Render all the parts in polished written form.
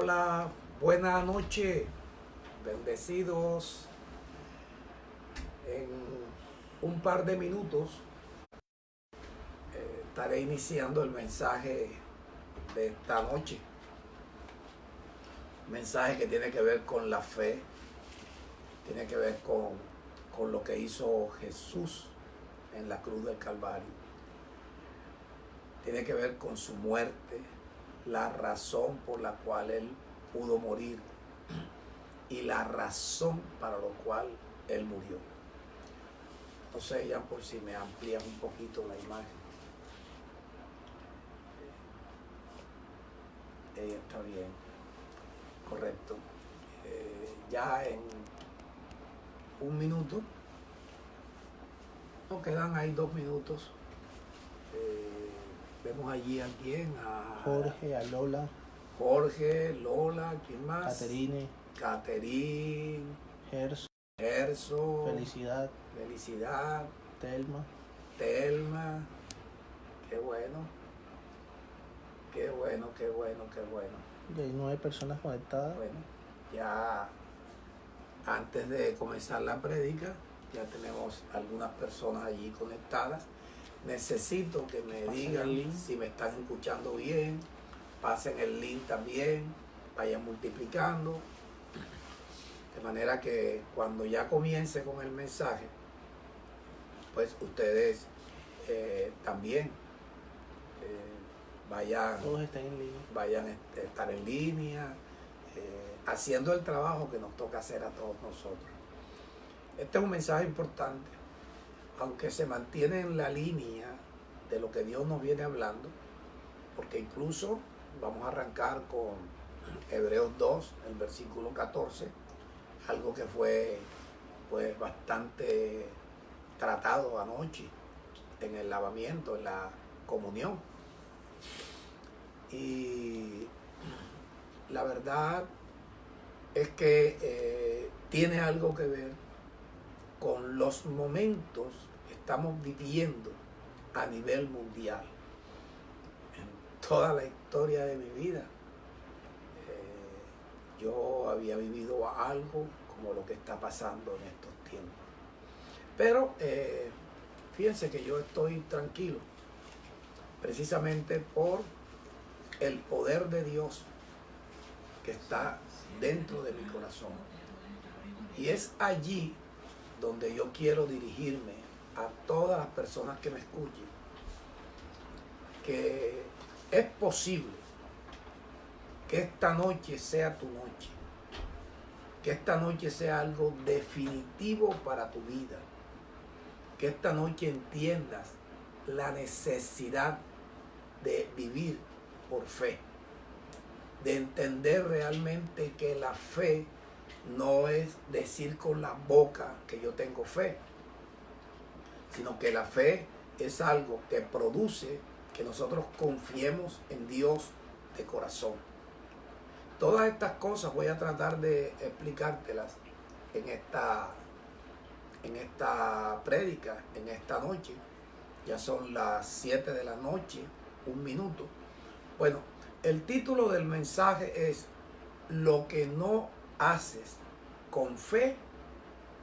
Hola, buena noche, bendecidos. En un par de minutos estaré iniciando el mensaje de esta noche. Mensaje que tiene que ver con la fe, tiene que ver con lo que hizo Jesús en la cruz del Calvario. Tiene que ver con su muerte, la razón por la cual Él pudo morir y la razón para lo cual Él murió. No sé, ya por si me amplían un poquito la imagen. Está bien, correcto. Ya en un minuto, nos quedan ahí 2 minutos. Vemos allí a quién, a Jorge, a Lola, Jorge, Lola, ¿quién más? Caterine, Gerso, Felicidad, Telma. Qué bueno. Y hay 9 personas conectadas. Bueno, ya antes de comenzar la prédica, ya tenemos algunas personas allí conectadas. Necesito que me digan si me están escuchando bien, pasen el link también, vayan multiplicando, de manera que cuando ya comience con el mensaje, pues ustedes también Todos están en línea. vayan a estar en línea, haciendo el trabajo que nos toca hacer a todos nosotros. Este es un mensaje importante, aunque se mantiene en la línea de lo que Dios nos viene hablando, porque incluso vamos a arrancar con Hebreos 2, el versículo 14, algo que fue pues bastante tratado anoche en el lavamiento, en la comunión. Y la verdad es que tiene algo que ver con los momentos que estamos viviendo a nivel mundial. En toda la historia de mi vida, yo había vivido algo como lo que está pasando en estos tiempos. Pero fíjense que yo estoy tranquilo, precisamente por el poder de Dios que está dentro de mi corazón. Y es allí donde yo quiero dirigirme a todas las personas que me escuchen, que es posible que esta noche sea tu noche, que esta noche sea algo definitivo para tu vida, que esta noche entiendas la necesidad de vivir por fe, de entender realmente que la fe no es decir con la boca que yo tengo fe, sino que la fe es algo que produce que nosotros confiemos en Dios de corazón. Todas estas cosas voy a tratar de explicártelas en esta prédica, en esta noche. Ya son las 7 de la noche, 1 minuto. Bueno, el título del mensaje es: lo que no haces con fe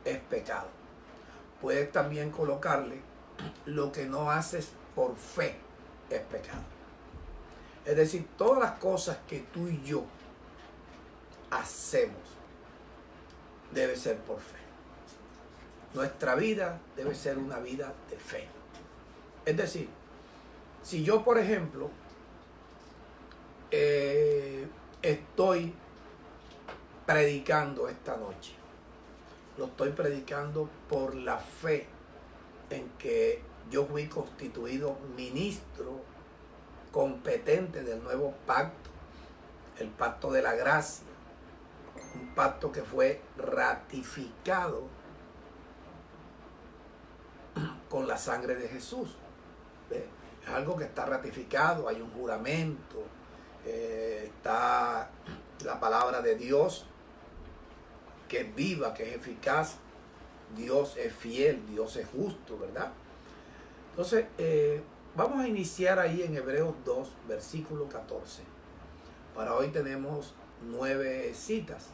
es pecado. Puedes también colocarle: lo que no haces por fe es pecado. Es decir, todas las cosas que tú y yo hacemos debe ser por fe. Nuestra vida debe ser una vida de fe. Es decir, si yo, por ejemplo, estoy predicando esta noche, lo estoy predicando por la fe en que yo fui constituido ministro competente del nuevo pacto, el pacto de la gracia, un pacto que fue ratificado con la sangre de Jesús. ¿Ve? Es algo que está ratificado, hay un juramento, está la palabra de Dios, que es viva, que es eficaz. Dios es fiel, Dios es justo, ¿verdad? Entonces, vamos a iniciar ahí en Hebreos 2, versículo 14. Para hoy tenemos 9 citas,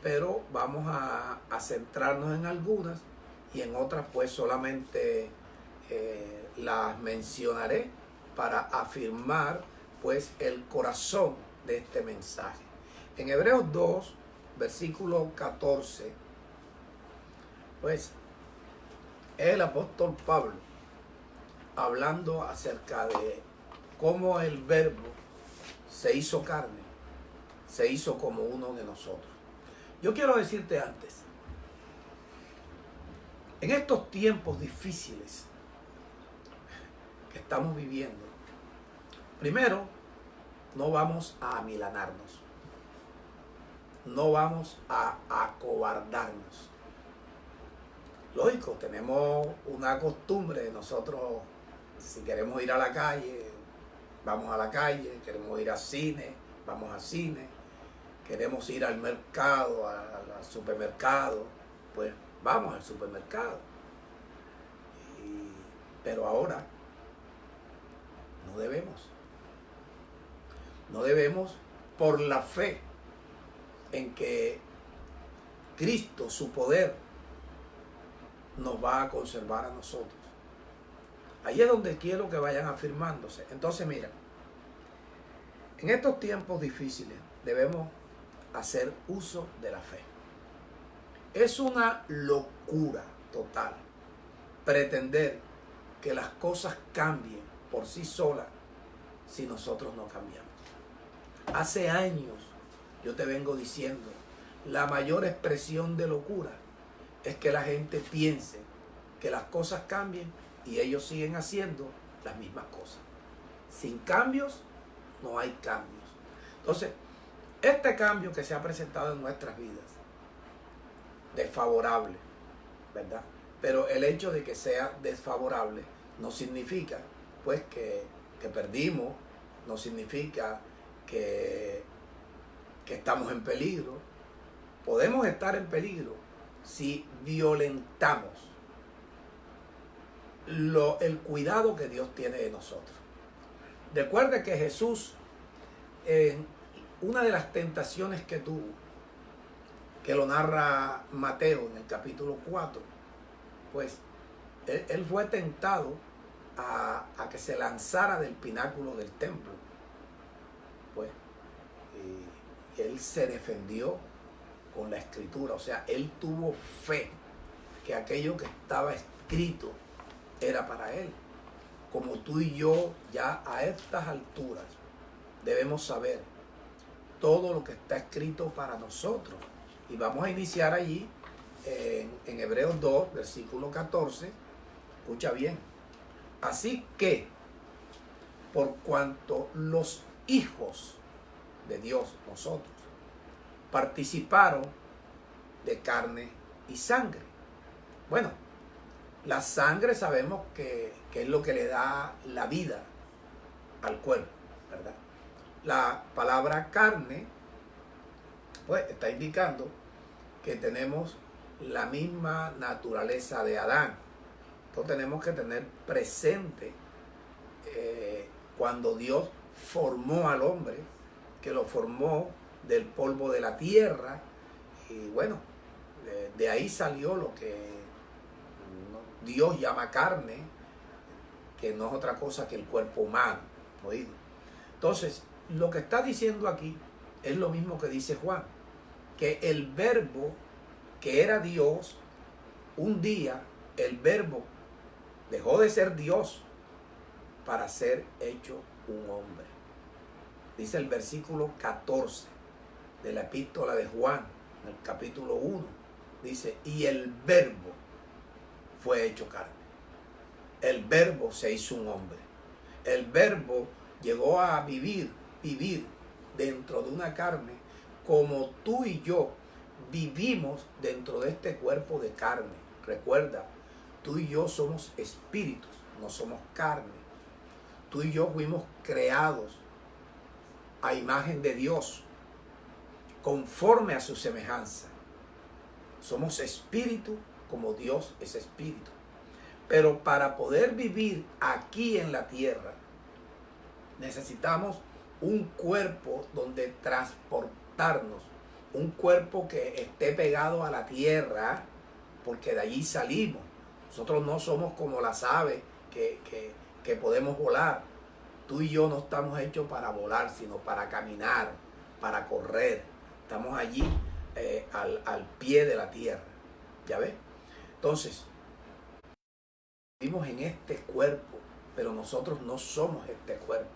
pero vamos a centrarnos en algunas y en otras pues solamente las mencionaré para afirmar pues el corazón de este mensaje. En Hebreos 2, versículo 14, pues el apóstol Pablo hablando acerca de cómo el verbo se hizo carne, se hizo como uno de nosotros. Yo quiero decirte antes, en estos tiempos difíciles que estamos viviendo, primero, no vamos a amilanarnos, no vamos a acobardarnos. Lógico, tenemos una costumbre de nosotros, si queremos ir a la calle, vamos a la calle, queremos ir al cine, vamos al cine, queremos ir al mercado, al supermercado, pues vamos al supermercado. Pero ahora no debemos. No debemos por la fe en que Cristo, su poder, nos va a conservar a nosotros. Ahí es donde quiero que vayan afirmándose. Entonces, mira, en estos tiempos difíciles debemos hacer uso de la fe. Es una locura total pretender que las cosas cambien por sí solas si nosotros no cambiamos. Hace años yo te vengo diciendo, la mayor expresión de locura es que la gente piense que las cosas cambien y ellos siguen haciendo las mismas cosas. Sin cambios no hay cambios. Entonces, este cambio que se ha presentado en nuestras vidas, desfavorable, ¿verdad? Pero el hecho de que sea desfavorable no significa pues que perdimos, no significa que estamos en peligro. Podemos estar en peligro si violentamos el cuidado que Dios tiene de nosotros. Recuerde que Jesús, en una de las tentaciones que tuvo, que lo narra Mateo en el capítulo 4, pues él fue tentado a que se lanzara del pináculo del templo. Pues y él se defendió con la escritura, o sea, él tuvo fe que aquello que estaba escrito era para él. Como tú y yo ya a estas alturas debemos saber todo lo que está escrito para nosotros. Y vamos a iniciar allí en Hebreos 2, versículo 14. Escucha bien. Así que, por cuanto los hijos de Dios, nosotros, participaron de carne y sangre. Bueno, la sangre sabemos que es lo que le da la vida al cuerpo, ¿verdad? La palabra carne, pues, está indicando que tenemos la misma naturaleza de Adán. Entonces tenemos que tener presente cuando Dios formó al hombre, que lo formó del polvo de la tierra, y bueno, de ahí salió lo que Dios llama carne, que no es otra cosa que el cuerpo humano, ¿oído? Entonces, lo que está diciendo aquí es lo mismo que dice Juan, que el verbo que era Dios, un día el verbo dejó de ser Dios para ser hecho un hombre. Dice el versículo 14 de la epístola de Juan, en el capítulo 1, dice, y el verbo fue hecho carne. El verbo se hizo un hombre. El verbo llegó a vivir dentro de una carne como tú y yo vivimos dentro de este cuerpo de carne. Recuerda, tú y yo somos espíritus, no somos carne. Tú y yo fuimos creados a imagen de Dios, conforme a su semejanza. Somos espíritu como Dios es espíritu. Pero para poder vivir aquí en la tierra, necesitamos un cuerpo donde levantarnos un cuerpo que esté pegado a la tierra, porque de allí salimos. Nosotros no somos como las aves que podemos volar. Tú y yo no estamos hechos para volar, sino para caminar, para correr. Estamos allí al pie de la tierra. ¿Ya ves? Entonces, vivimos en este cuerpo, pero nosotros no somos este cuerpo.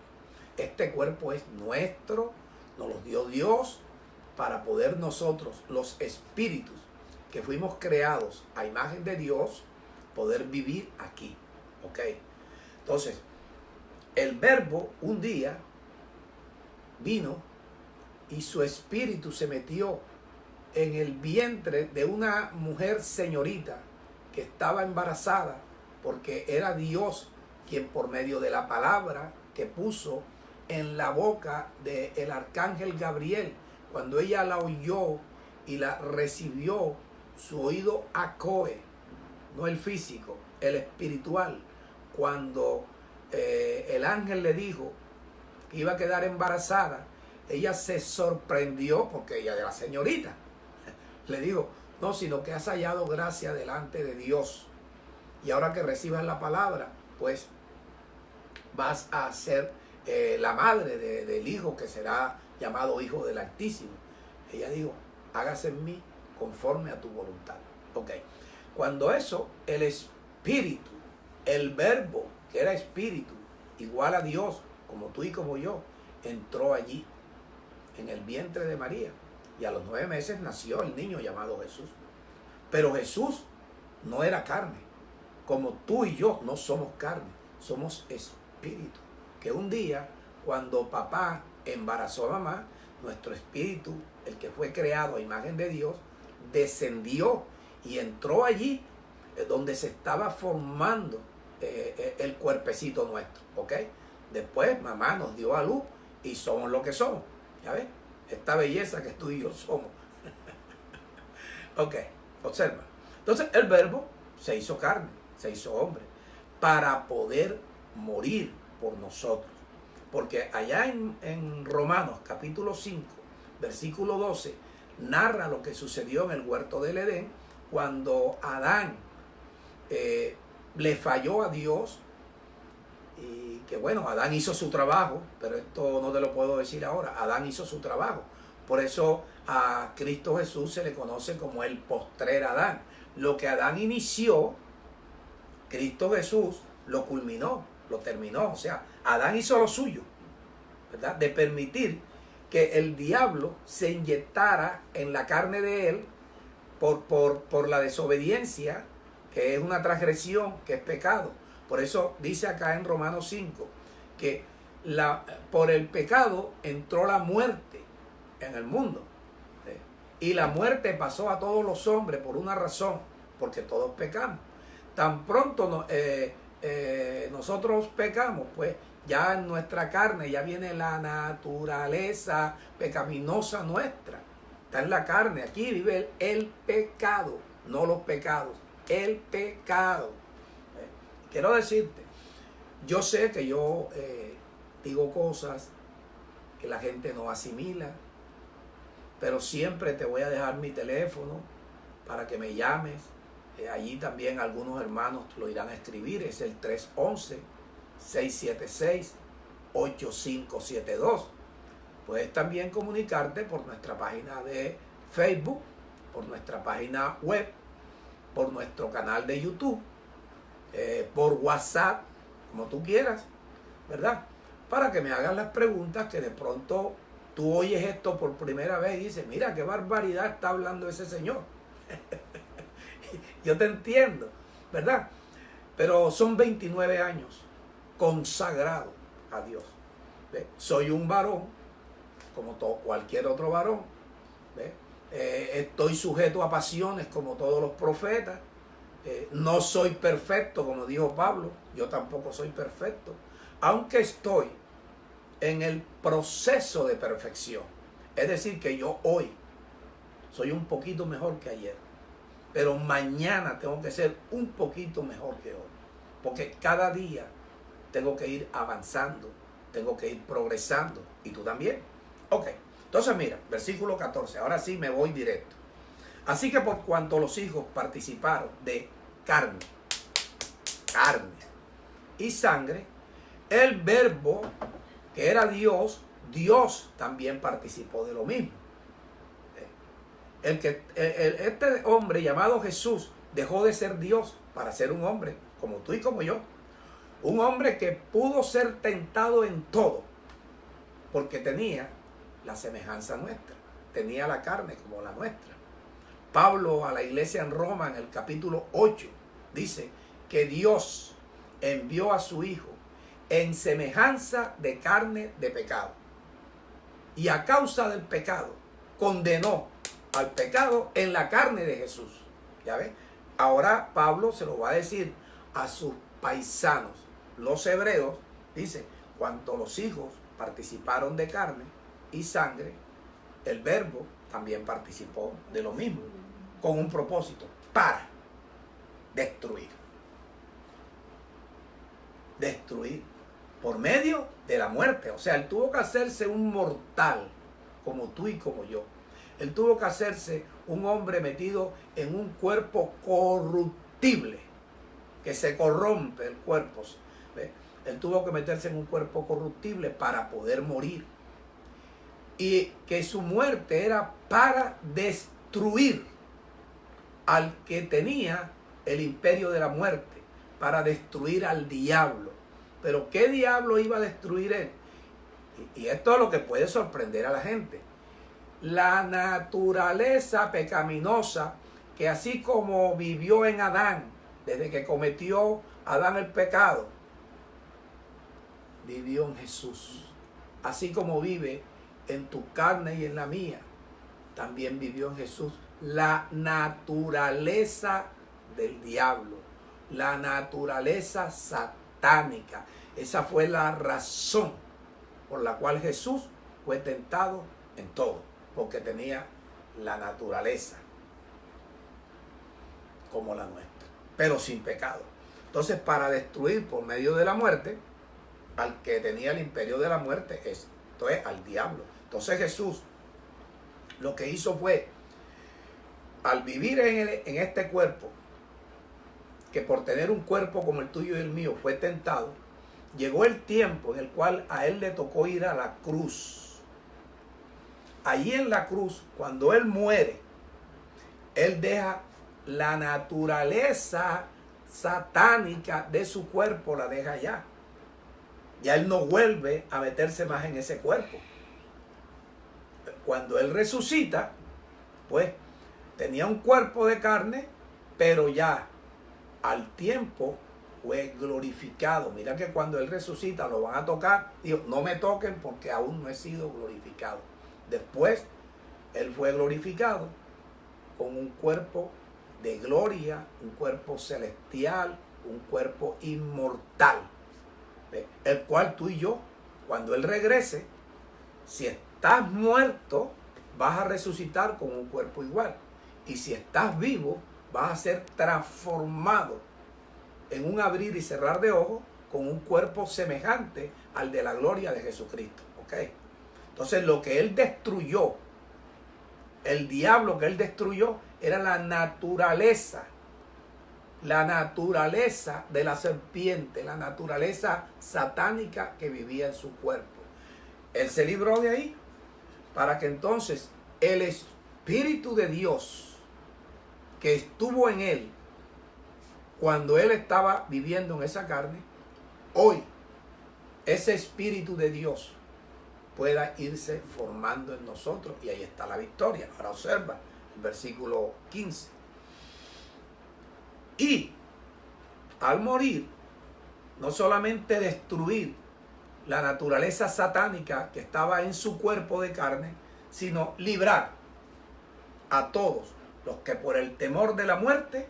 Este cuerpo es nuestro, nos lo dio Dios para poder nosotros, los espíritus que fuimos creados a imagen de Dios, poder vivir aquí. ¿Ok? Entonces, el Verbo un día vino y su espíritu se metió en el vientre de una mujer señorita que estaba embarazada, porque era Dios quien por medio de la palabra que puso en la boca del arcángel Gabriel, cuando ella la oyó y la recibió, su oído acoe, no el físico, el espiritual, cuando el ángel le dijo que iba a quedar embarazada, ella se sorprendió porque ella era la señorita. Le dijo, no, sino que has hallado gracia delante de Dios. Y ahora que recibas la palabra, pues vas a ser la madre del hijo que será llamado Hijo del Altísimo. Ella dijo, hágase en mí conforme a tu voluntad. Ok. Cuando eso, el espíritu, el verbo, que era espíritu, igual a Dios, como tú y como yo, entró allí, en el vientre de María. Y a los 9 meses nació el niño llamado Jesús. Pero Jesús no era carne. Como tú y yo no somos carne, somos espíritu. Que un día, cuando papá embarazó a mamá, nuestro espíritu, el que fue creado a imagen de Dios, descendió y entró allí donde se estaba formando el cuerpecito nuestro. ¿Ok? Después mamá nos dio a luz y somos lo que somos. ¿Ya ves? Esta belleza que tú y yo somos. Ok, observa. Entonces el verbo se hizo carne, se hizo hombre, para poder morir por nosotros. Porque allá en Romanos capítulo 5, versículo 12, narra lo que sucedió en el huerto del Edén, cuando Adán le falló a Dios. Y que bueno, Adán hizo su trabajo, pero esto no te lo puedo decir ahora. Adán hizo su trabajo. Por eso a Cristo Jesús se le conoce como el postrer Adán. Lo que Adán inició, Cristo Jesús lo culminó, lo terminó. O sea, Adán hizo lo suyo, ¿verdad? De permitir que el diablo se inyectara en la carne de él por la desobediencia, que es una transgresión, que es pecado. Por eso dice acá en Romanos 5 que por el pecado entró la muerte en el mundo. Y la muerte pasó a todos los hombres por una razón, porque todos pecamos. Tan pronto nosotros pecamos, pues ya en nuestra carne ya viene la naturaleza pecaminosa nuestra. Está en la carne. Aquí vive el pecado, no los pecados, el pecado. Quiero decirte, yo sé que yo digo cosas que la gente no asimila, pero siempre te voy a dejar mi teléfono para que me llames. Allí también algunos hermanos lo irán a escribir, es el 311-676-8572. Puedes también comunicarte por nuestra página de Facebook, por nuestra página web, por nuestro canal de YouTube, por WhatsApp, como tú quieras, ¿verdad? Para que me hagas las preguntas, que de pronto tú oyes esto por primera vez y dices, mira qué barbaridad está hablando ese señor. Yo te entiendo, ¿verdad? Pero son 29 años consagrado a Dios. ¿Ves? Soy un varón, como cualquier otro varón. ¿Ves? Estoy sujeto a pasiones como todos los profetas. No soy perfecto, como dijo Pablo. Yo tampoco soy perfecto. Aunque estoy en el proceso de perfección. Es decir, que yo hoy soy un poquito mejor que ayer. Pero mañana tengo que ser un poquito mejor que hoy. Porque cada día tengo que ir avanzando, tengo que ir progresando. Y tú también. Ok, Entonces mira, versículo 14, ahora sí me voy directo. Así que por cuanto los hijos participaron de carne y sangre, el verbo que era Dios, Dios también participó de lo mismo. Este hombre llamado Jesús dejó de ser Dios para ser un hombre como tú y como yo. Un hombre que pudo ser tentado en todo, porque tenía la semejanza nuestra, tenía la carne como la nuestra. Pablo a la iglesia en Roma en el capítulo 8 dice que Dios envió a su Hijo en semejanza de carne de pecado. Y a causa del pecado condenó al pecado en la carne de Jesús. ¿Ya ves? Ahora Pablo se lo va a decir a sus paisanos, los hebreos, dice, cuanto los hijos participaron de carne y sangre, el verbo también participó de lo mismo, con un propósito, para destruir. Destruir por medio de la muerte. O sea, él tuvo que hacerse un mortal, como tú y como yo. Él tuvo que hacerse un hombre metido en un cuerpo corruptible, que se corrompe el cuerpo. ¿Ve? Él tuvo que meterse en un cuerpo corruptible para poder morir. Y que su muerte era para destruir al que tenía el imperio de la muerte, para destruir al diablo. Pero ¿qué diablo iba a destruir él? Y esto es lo que puede sorprender a la gente. La naturaleza pecaminosa que así como vivió en Adán, desde que cometió Adán el pecado, vivió en Jesús. Así como vive en tu carne y en la mía, también vivió en Jesús la naturaleza del diablo, la naturaleza satánica. Esa fue la razón por la cual Jesús fue tentado en todo, porque tenía la naturaleza como la nuestra, pero sin pecado. Entonces, para destruir por medio de la muerte al que tenía el imperio de la muerte, esto es al diablo. Entonces Jesús lo que hizo fue, al vivir en este cuerpo, que por tener un cuerpo como el tuyo y el mío fue tentado, llegó el tiempo en el cual a él le tocó ir a la cruz. Allí en la cruz, cuando él muere, él deja la naturaleza satánica de su cuerpo, la deja allá. Ya él no vuelve a meterse más en ese cuerpo. Cuando él resucita, pues tenía un cuerpo de carne, pero ya al tiempo fue glorificado. Mira que cuando él resucita lo van a tocar. Digo, no me toquen porque aún no he sido glorificado. Después él fue glorificado con un cuerpo de gloria, un cuerpo celestial, un cuerpo inmortal, el cual tú y yo, cuando él regrese, si estás muerto, vas a resucitar con un cuerpo igual. Y si estás vivo, vas a ser transformado en un abrir y cerrar de ojos con un cuerpo semejante al de la gloria de Jesucristo. ¿Ok? Entonces lo que él destruyó, el diablo que él destruyó, era la naturaleza de la serpiente, la naturaleza satánica que vivía en su cuerpo. Él se libró de ahí para que entonces el Espíritu de Dios que estuvo en él cuando él estaba viviendo en esa carne, hoy ese Espíritu de Dios pueda irse formando en nosotros, y ahí está la victoria. Ahora observa el versículo 15. Y al morir, no solamente destruir la naturaleza satánica que estaba en su cuerpo de carne, sino librar a todos los que por el temor de la muerte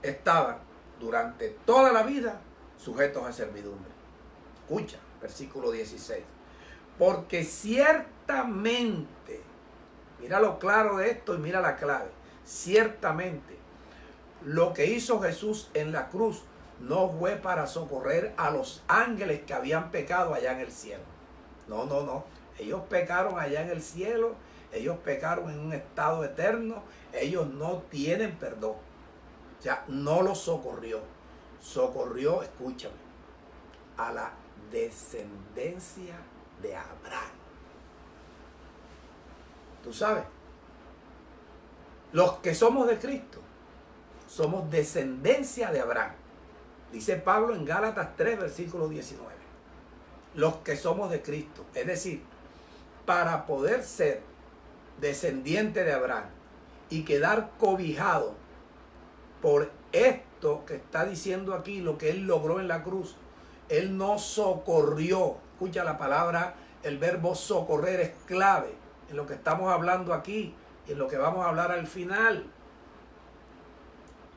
estaban durante toda la vida sujetos a servidumbre. Escucha, versículo 16. Porque ciertamente, mira lo claro de esto y mira la clave, ciertamente lo que hizo Jesús en la cruz no fue para socorrer a los ángeles que habían pecado allá en el cielo. No. Ellos pecaron allá en el cielo, ellos pecaron en un estado eterno, ellos no tienen perdón. O sea, no los socorrió. Socorrió, escúchame, a la descendencia de Abraham. ¿Tú sabes? Los que somos de Cristo, somos descendencia de Abraham. Dice Pablo en Gálatas 3, versículo 19. Los que somos de Cristo. Es decir, para poder ser descendiente de Abraham y quedar cobijado por esto que está diciendo aquí, lo que él logró en la cruz, él no socorrió. Escucha la palabra, el verbo socorrer es clave en lo que estamos hablando aquí y en lo que vamos a hablar al final.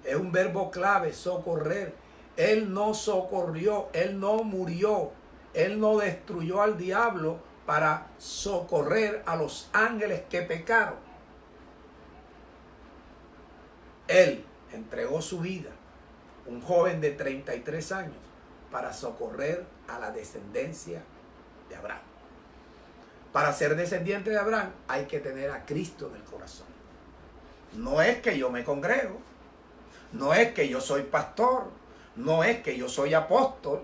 Es un verbo clave, socorrer. Él no socorrió, él no murió, él no destruyó al diablo para socorrer a los ángeles que pecaron. Él entregó su vida, un joven de 33 años, para socorrer a la descendencia de Abraham. Para ser descendiente de Abraham hay que tener a Cristo en el corazón. No es que yo me congrego, no es que yo soy pastor, no es que yo soy apóstol.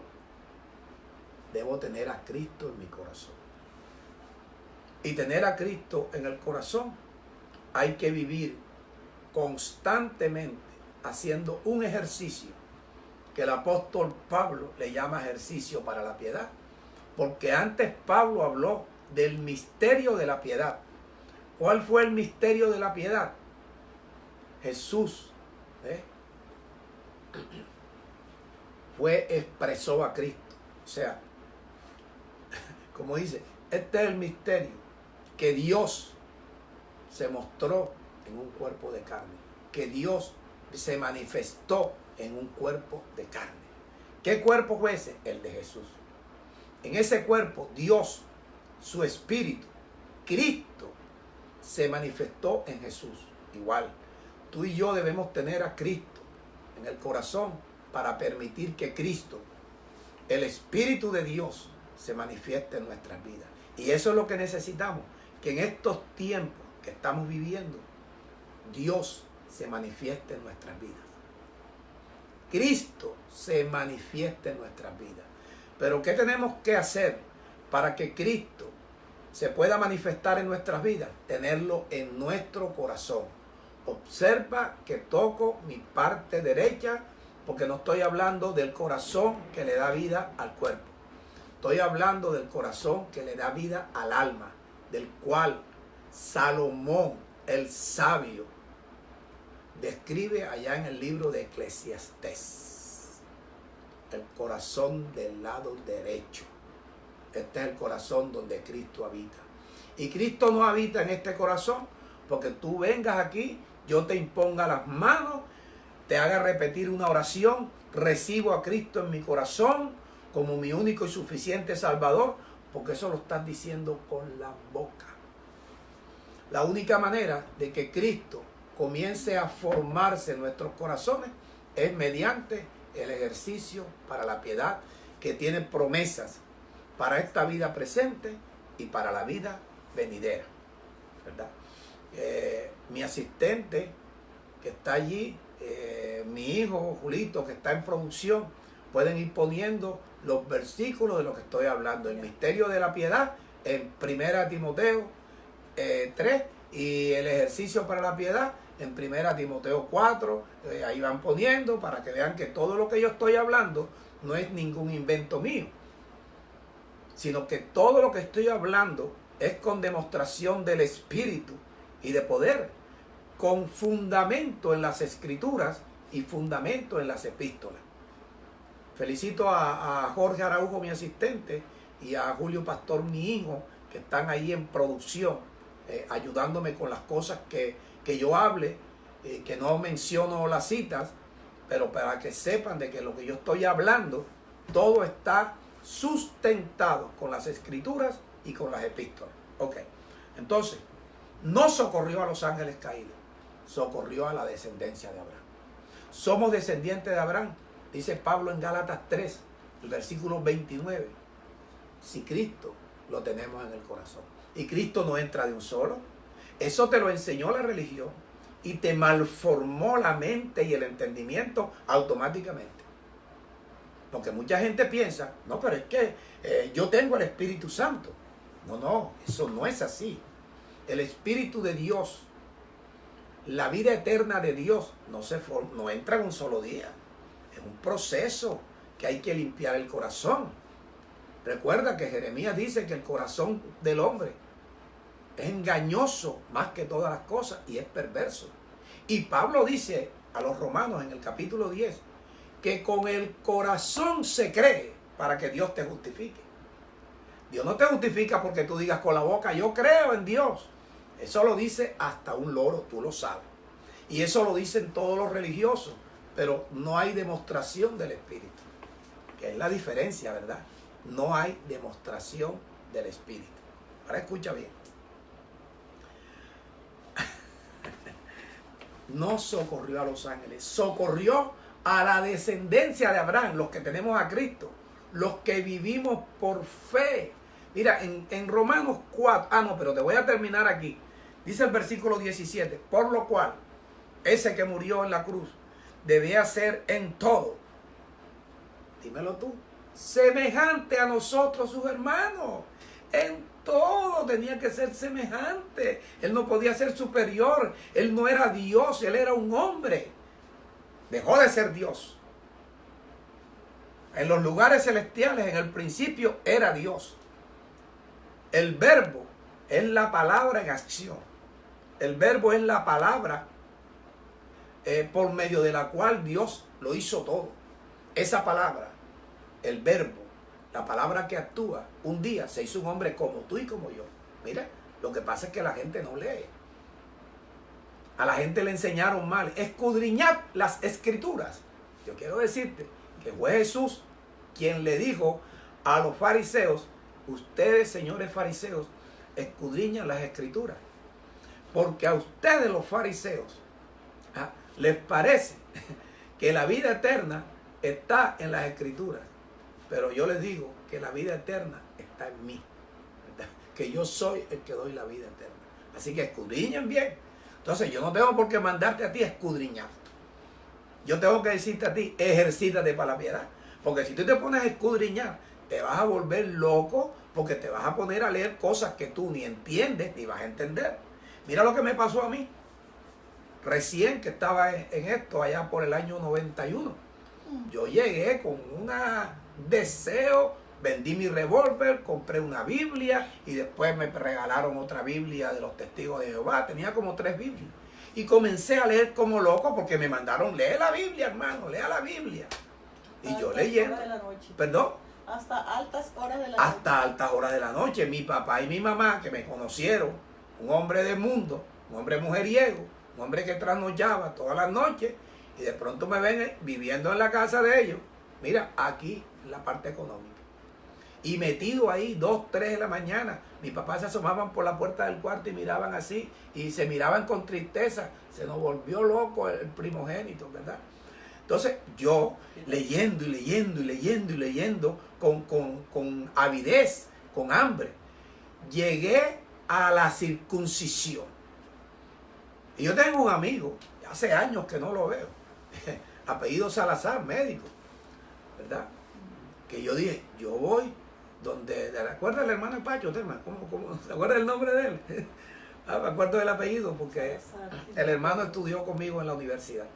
Debo tener a Cristo en mi corazón. Y tener a Cristo en el corazón hay que vivir constantemente haciendo un ejercicio que el apóstol Pablo le llama ejercicio para la piedad. Porque antes Pablo habló del misterio de la piedad. ¿Cuál fue el misterio de la piedad? Jesús expresó a Cristo. O sea, como dice, este es el misterio, que Dios se mostró en un cuerpo de carne, que Dios se manifestó en un cuerpo de carne. ¿Qué cuerpo fue ese? El de Jesús. En ese cuerpo Dios, su espíritu, Cristo, se manifestó en Jesús. Igual, tú y yo debemos tener a Cristo en el corazón para permitir que Cristo, el Espíritu de Dios, se manifieste en nuestras vidas. Y eso es lo que necesitamos, que en estos tiempos que estamos viviendo, Dios se manifieste en nuestras vidas. Cristo se manifieste en nuestras vidas. Pero ¿qué tenemos que hacer para que Cristo se pueda manifestar en nuestras vidas? Tenerlo en nuestro corazón. Observa que toco mi parte derecha, porque no estoy hablando del corazón que le da vida al cuerpo. Estoy hablando del corazón que le da vida al alma, del cual Salomón, el sabio, describe allá en el libro de Eclesiastés. El corazón del lado derecho. Este es el corazón donde Cristo habita. Y Cristo no habita en este corazón porque tú vengas aquí, yo te imponga las manos, te haga repetir una oración, recibo a Cristo en mi corazón como mi único y suficiente Salvador, porque eso lo estás diciendo con la boca. La única manera de que Cristo comience a formarse en nuestros corazones es mediante el ejercicio para la piedad, que tiene promesas para esta vida presente y para la vida venidera, ¿verdad? Mi asistente que está allí, mi hijo Julito que está en producción, pueden ir poniendo los versículos de lo que estoy hablando. El misterio de la piedad en 1 Timoteo 3 y el ejercicio para la piedad en 1 Timoteo 4. Ahí van poniendo para que vean que todo lo que yo estoy hablando no es ningún invento mío, sino que todo lo que estoy hablando es con demostración del Espíritu y de poder, con fundamento en las Escrituras y fundamento en las epístolas. Felicito a Jorge Araujo, mi asistente, y a Julio Pastor, mi hijo, que están ahí en producción, ayudándome con las cosas que yo hable, que no menciono las citas, pero para que sepan de que lo que yo estoy hablando, todo está sustentado con las Escrituras y con las epístolas. Ok, entonces, no socorrió a los ángeles caídos, socorrió a la descendencia de Abraham. Somos descendientes de Abraham, dice Pablo en Gálatas 3, el versículo 29. Si Cristo lo tenemos en el corazón. Y Cristo no entra de un solo. Eso te lo enseñó la religión y te malformó la mente y el entendimiento automáticamente. Porque mucha gente piensa, no, pero es que yo tengo el Espíritu Santo. No, eso no es así. El Espíritu de Dios, la vida eterna de Dios, no entra en un solo día. Es un proceso que hay que limpiar el corazón. Recuerda que Jeremías dice que el corazón del hombre es engañoso más que todas las cosas y es perverso. Y Pablo dice a los romanos en el capítulo 10 que con el corazón se cree para que Dios te justifique. Dios no te justifica porque tú digas con la boca, yo creo en Dios. Eso lo dice hasta un loro, tú lo sabes. Y eso lo dicen todos los religiosos, pero no hay demostración del Espíritu. Que es la diferencia, ¿verdad? No hay demostración del Espíritu. Ahora escucha bien. No socorrió a los ángeles, socorrió a la descendencia de Abraham, los que tenemos a Cristo, los que vivimos por fe. Mira, en Romanos 4, pero te voy a terminar aquí. Dice el versículo 17, por lo cual, ese que murió en la cruz, debía ser en todo, dímelo tú, semejante a nosotros sus hermanos. En todo tenía que ser semejante. Él no podía ser superior. Él no era Dios, él era un hombre. Dejó de ser Dios. En los lugares celestiales, en el principio, era Dios. El verbo es la palabra en acción. El verbo es la palabra por medio de la cual Dios lo hizo todo. Esa palabra, el verbo, la palabra que actúa, un día se hizo un hombre como tú y como yo. Mira, lo que pasa es que la gente no lee. A la gente le enseñaron mal. Escudriñad las escrituras. Yo quiero decirte que fue Jesús quien le dijo a los fariseos, ustedes, señores fariseos, escudriñan las escrituras. Porque a ustedes, los fariseos, les parece que la vida eterna está en las escrituras. Pero yo les digo que la vida eterna está en mí, ¿verdad? Que yo soy el que doy la vida eterna. Así que escudriñen bien. Entonces yo no tengo por qué mandarte a ti a escudriñar. Yo tengo que decirte a ti, ejercítate para la piedad. Porque si tú te pones a escudriñar, te vas a volver loco porque te vas a poner a leer cosas que tú ni entiendes ni vas a entender. Mira lo que me pasó a mí. Recién que estaba en esto, allá por el año 91. Yo llegué con un deseo, vendí mi revólver, compré una Biblia y después me regalaron otra Biblia de los Testigos de Jehová. Tenía como 3 Biblias. Y comencé a leer como loco porque me mandaron, lee la Biblia, hermano, lea la Biblia. Y yo leyendo. ¿Perdón? Hasta altas horas de la noche. Hasta altas horas de la noche. Mi papá y mi mamá, que me conocieron, un hombre del mundo, un hombre mujeriego, un hombre que trasnochaba todas las noches, y de pronto me ven viviendo en la casa de ellos. Mira, aquí en la parte económica. Y metido ahí 2, 3 de la mañana, mis papás se asomaban por la puerta del cuarto y miraban así, y se miraban con tristeza. Se nos volvió loco el primogénito, ¿verdad? Entonces yo leyendo y leyendo y leyendo y leyendo con avidez, con hambre, llegué a la circuncisión. Y yo tengo un amigo, hace años que no lo veo, apellido Salazar, médico, ¿verdad? Que yo dije, yo voy donde, ¿te acuerdas del hermano de Pacho? ¿Te acuerdas el nombre de él? Me acuerdo del apellido porque el hermano estudió conmigo en la universidad.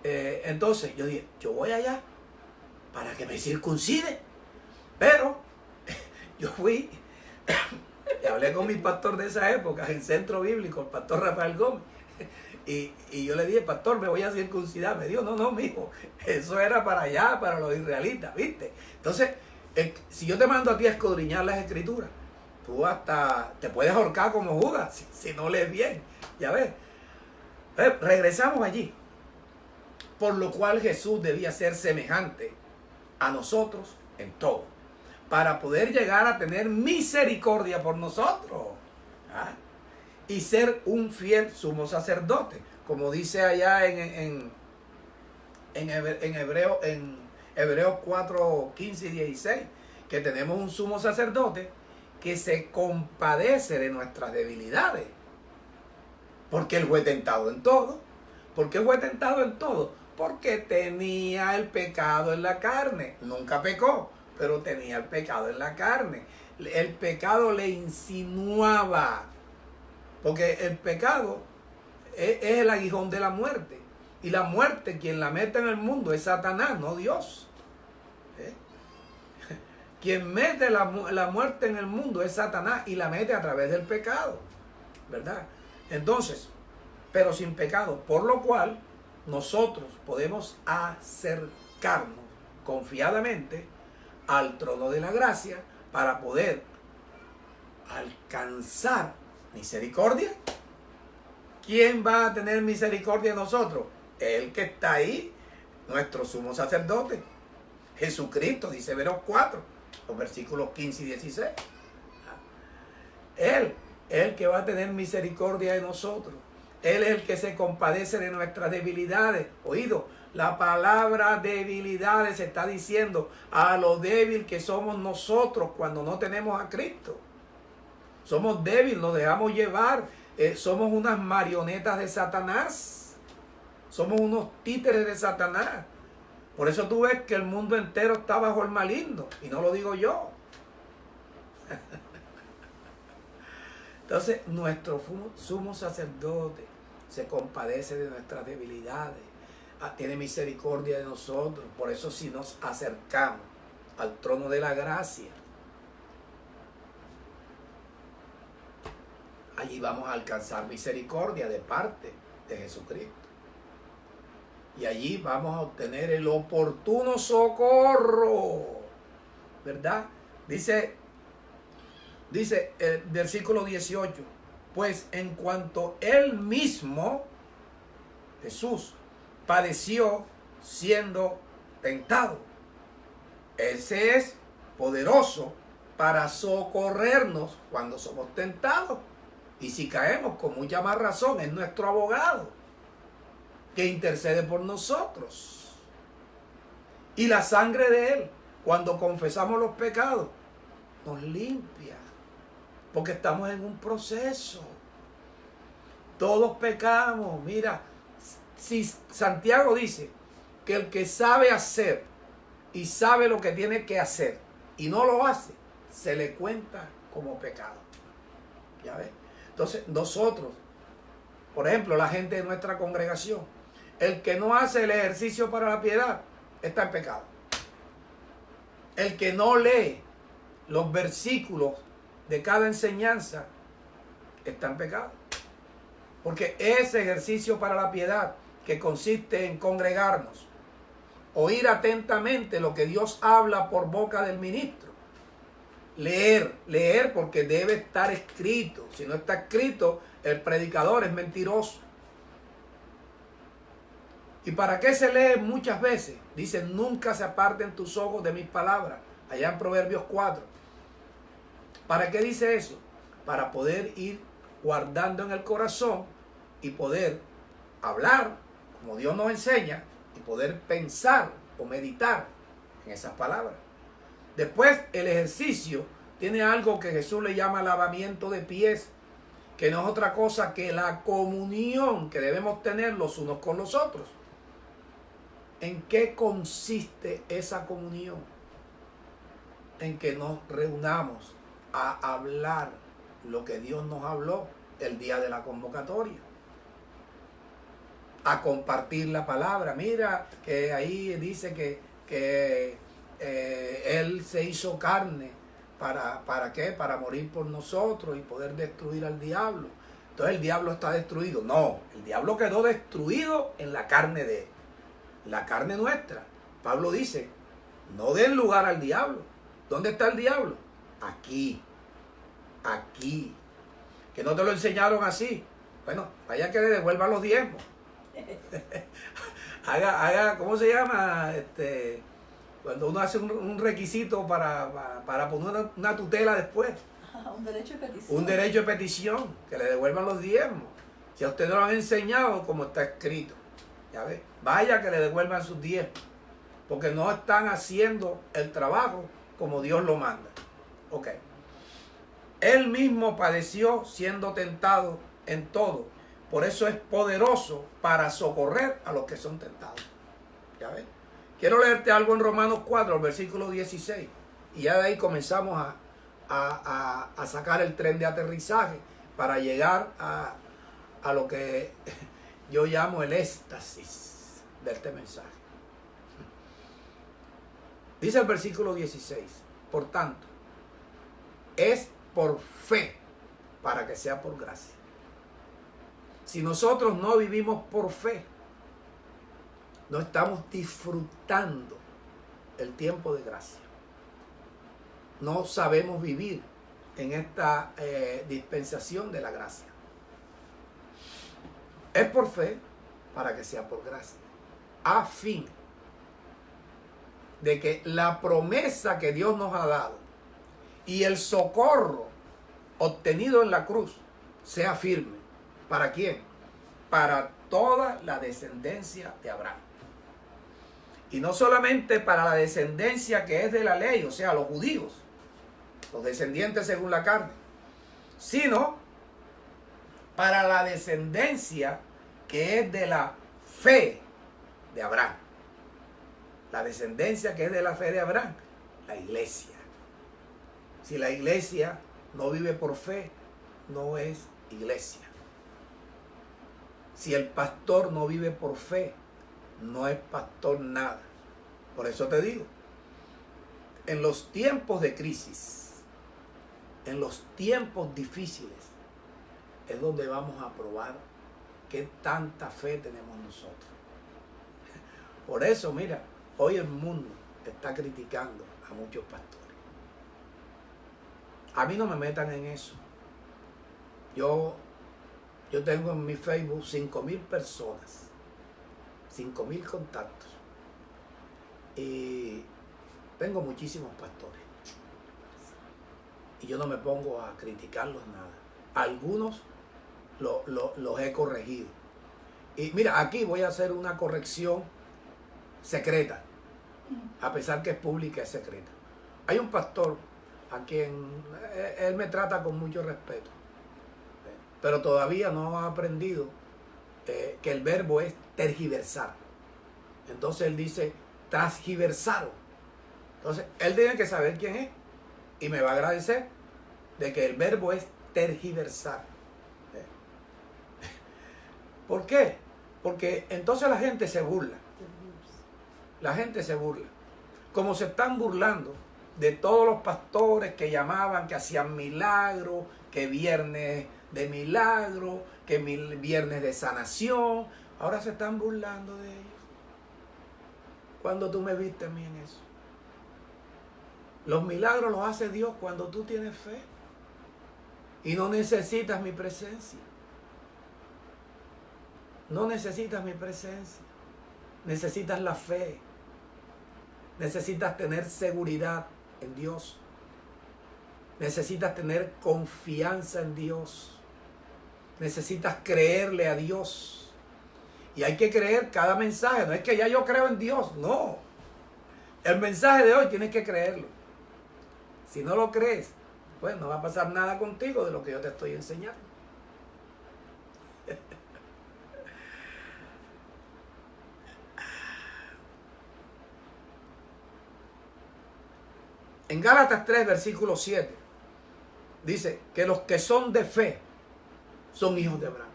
Entonces yo dije, yo voy allá para que me circuncide. Pero yo fui y hablé con mi pastor de esa época, en Centro Bíblico, el pastor Rafael Gómez. Y yo le dije, pastor, me voy a circuncidar. Me dijo, no, mijo, eso era para allá, para los israelitas, ¿viste? Entonces, si yo te mando a ti a escudriñar las escrituras, tú hasta te puedes ahorcar como Judas, si no lees bien, ya ves. Regresamos allí. Por lo cual Jesús debía ser semejante a nosotros en todo, para poder llegar a tener misericordia por nosotros, y ser un fiel sumo sacerdote, como dice allá en Hebreos 4, 15 y 16, que tenemos un sumo sacerdote que se compadece de nuestras debilidades. Porque Él fue tentado en todo. ¿Por qué fue tentado en todo? Porque tenía el pecado en la carne. Nunca pecó, pero tenía el pecado en la carne. El pecado le insinuaba. Porque el pecado es el aguijón de la muerte. Y la muerte, quien la mete en el mundo es Satanás, no Dios. Quien mete la muerte en el mundo es Satanás y la mete a través del pecado, ¿verdad? Entonces, pero sin pecado, por lo cual nosotros podemos acercarnos confiadamente al trono de la gracia para poder alcanzar misericordia. ¿Quién va a tener misericordia de nosotros? El que está ahí, nuestro sumo sacerdote, Jesucristo, dice Hebreos 4. Los versículos 15 y 16. Él es el que va a tener misericordia de nosotros. Él es el que se compadece de nuestras debilidades. Oído, la palabra debilidades está diciendo a lo débil que somos nosotros cuando no tenemos a Cristo. Somos débiles, nos dejamos llevar. Somos unas marionetas de Satanás. Somos unos títeres de Satanás. Por eso tú ves que el mundo entero está bajo el maligno. Y no lo digo yo. Entonces, nuestro sumo sacerdote se compadece de nuestras debilidades. Tiene misericordia de nosotros. Por eso si nos acercamos al trono de la gracia, allí vamos a alcanzar misericordia de parte de Jesucristo. Y allí vamos a obtener el oportuno socorro, ¿verdad? Dice el versículo 18, pues en cuanto Él mismo, Jesús, padeció siendo tentado, ese es poderoso para socorrernos cuando somos tentados. Y si caemos, con mucha más razón, es nuestro abogado que intercede por nosotros. Y la sangre de Él, cuando confesamos los pecados, nos limpia. Porque estamos en un proceso. Todos pecamos. Mira, si Santiago dice que el que sabe hacer y sabe lo que tiene que hacer y no lo hace, se le cuenta como pecado. ¿Ya ves? Entonces nosotros, por ejemplo, la gente de nuestra congregación, el que no hace el ejercicio para la piedad está en pecado. El que no lee los versículos de cada enseñanza está en pecado. Porque ese ejercicio para la piedad, que consiste en congregarnos, oír atentamente lo que Dios habla por boca del ministro, leer porque debe estar escrito. Si no está escrito, el predicador es mentiroso. ¿Y para qué se lee muchas veces? Dice, nunca se aparten tus ojos de mis palabras. Allá en Proverbios 4. ¿Para qué dice eso? Para poder ir guardando en el corazón y poder hablar como Dios nos enseña y poder pensar o meditar en esas palabras. Después, el ejercicio tiene algo que Jesús le llama lavamiento de pies, que no es otra cosa que la comunión que debemos tener los unos con los otros. ¿En qué consiste esa comunión? En que nos reunamos a hablar lo que Dios nos habló el día de la convocatoria. A compartir la palabra. Mira que ahí dice que Él se hizo carne. ¿Para qué? Para morir por nosotros y poder destruir al diablo. Entonces el diablo está destruido. No, el diablo quedó destruido en la carne de Él. La carne nuestra. Pablo dice, no den lugar al diablo. ¿Dónde está el diablo? Aquí. Aquí. Que no te lo enseñaron así. Bueno, vaya que le devuelvan los diezmos. haga, ¿cómo se llama? Cuando uno hace un requisito para poner una tutela después. Un derecho de petición. Un derecho de petición, que le devuelvan los diezmos. Si a usted no lo han enseñado como está escrito. Ya ve, vaya que le devuelvan sus diezmos, porque no están haciendo el trabajo como Dios lo manda. Ok. Él mismo padeció siendo tentado en todo. Por eso es poderoso para socorrer a los que son tentados. ¿Ya ves? Quiero leerte algo en Romanos 4, versículo 16. Y ya de ahí comenzamos a sacar el tren de aterrizaje para llegar a lo que yo llamo el éxtasis de este mensaje. Dice el versículo 16, por tanto, es por fe para que sea por gracia. Si nosotros no vivimos por fe, no estamos disfrutando el tiempo de gracia. No sabemos vivir en esta dispensación de la gracia. Es por fe para que sea por gracia, a fin de que la promesa que Dios nos ha dado y el socorro obtenido en la cruz sea firme. ¿Para quién? Para toda la descendencia de Abraham. Y no solamente para la descendencia que es de la ley, o sea, los judíos, los descendientes según la carne, sino para la descendencia que es de la fe de Abraham. La descendencia que es de la fe de Abraham, la iglesia. Si la iglesia no vive por fe, no es iglesia. Si el pastor no vive por fe, no es pastor nada. Por eso te digo, en los tiempos de crisis, en los tiempos difíciles, es donde vamos a probar qué tanta fe tenemos nosotros. Por eso, mira, hoy el mundo está criticando a muchos pastores. A mí no me metan en eso. Yo tengo en mi Facebook 5,000 personas, 5,000 contactos. Y tengo muchísimos pastores. Y yo no me pongo a criticarlos nada. Algunos los he corregido. Y mira, aquí voy a hacer una corrección secreta. A pesar que es pública, es secreta. Hay un pastor a quien él me trata con mucho respeto. Pero todavía no ha aprendido que el verbo es tergiversar. Entonces él dice, transgiversaron. Entonces él tiene que saber quién es y me va a agradecer de que el verbo es tergiversar. ¿Por qué? Porque entonces la gente se burla. La gente se burla. Como se están burlando de todos los pastores que llamaban, que hacían milagros, que viernes de milagro, que viernes de sanación. Ahora se están burlando de ellos. ¿Cuándo tú me viste a mí en eso? Los milagros los hace Dios cuando tú tienes fe y no necesitas mi presencia. No necesitas mi presencia. Necesitas la fe. Necesitas tener seguridad en Dios. Necesitas tener confianza en Dios. Necesitas creerle a Dios. Y hay que creer cada mensaje. No es que ya yo creo en Dios. No. El mensaje de hoy tienes que creerlo. Si no lo crees, pues no va a pasar nada contigo de lo que yo te estoy enseñando. En Gálatas 3, versículo 7, dice que los que son de fe son hijos de Abraham.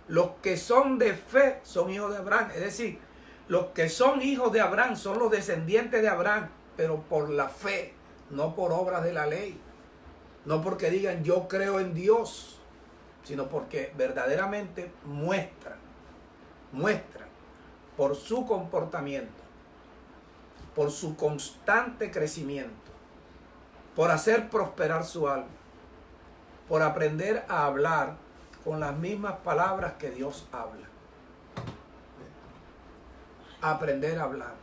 Los que son de fe son hijos de Abraham. Es decir, los que son hijos de Abraham son los descendientes de Abraham, pero por la fe, no por obras de la ley. No porque digan yo creo en Dios, sino porque verdaderamente muestran por su comportamiento, por su constante crecimiento, por hacer prosperar su alma, por aprender a hablar con las mismas palabras que Dios habla. Aprender a hablar,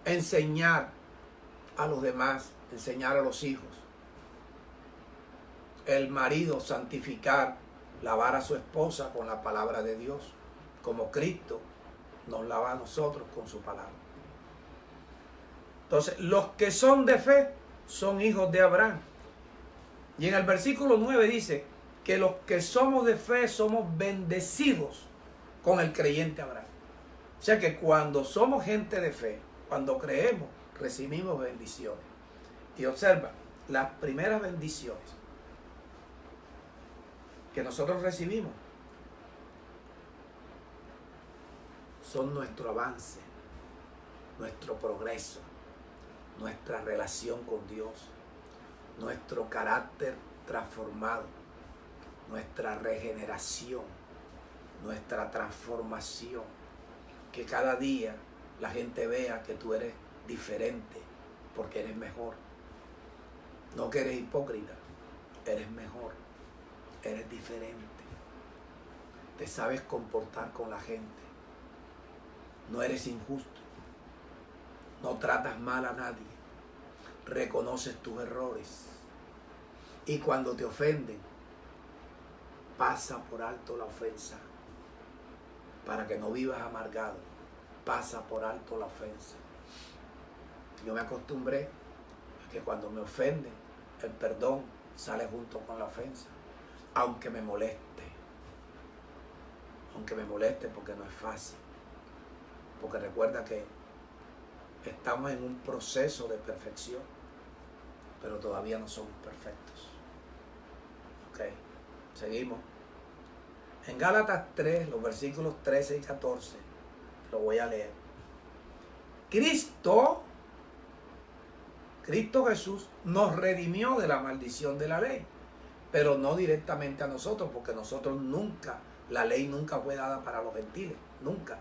enseñar a los demás, enseñar a los hijos. El marido santificar, lavar a su esposa con la palabra de Dios, como Cristo nos lava a nosotros con su palabra. Entonces, los que son de fe son hijos de Abraham. Y en el versículo 9 dice que los que somos de fe somos bendecidos con el creyente Abraham. O sea que cuando somos gente de fe, cuando creemos, recibimos bendiciones. Y observa, las primeras bendiciones que nosotros recibimos son nuestro avance, nuestro progreso, nuestra relación con Dios, nuestro carácter transformado, nuestra regeneración, nuestra transformación. Que cada día la gente vea que tú eres diferente porque eres mejor. No que eres hipócrita, eres mejor, eres diferente. Te sabes comportar con la gente. No eres injusto. No tratas mal a nadie. Reconoces tus errores. Y cuando te ofenden, pasa por alto la ofensa. Para que no vivas amargado, pasa por alto la ofensa. Yo me acostumbré a que cuando me ofenden, el perdón sale junto con la ofensa. Aunque me moleste. Aunque me moleste porque no es fácil. Porque recuerda que estamos en un proceso de perfección, pero todavía no somos perfectos. Ok, seguimos. En Gálatas 3, los versículos 13 y 14, lo voy a leer. Cristo Jesús nos redimió de la maldición de la ley, pero no directamente a nosotros, porque nosotros nunca, la ley nunca fue dada para los gentiles, nunca.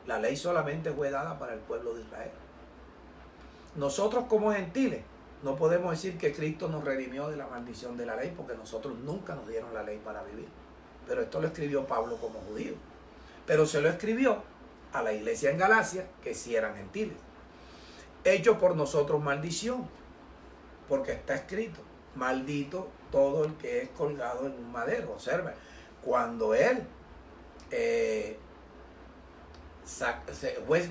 La ley solamente fue dada para el pueblo de Israel. Nosotros como gentiles no podemos decir que Cristo nos redimió de la maldición de la ley, porque nosotros nunca nos dieron la ley para vivir. Pero esto lo escribió Pablo como judío. Pero se lo escribió a la iglesia en Galacia, que sí eran gentiles. Hecho por nosotros maldición, porque está escrito, maldito todo el que es colgado en un madero. Observa, cuando él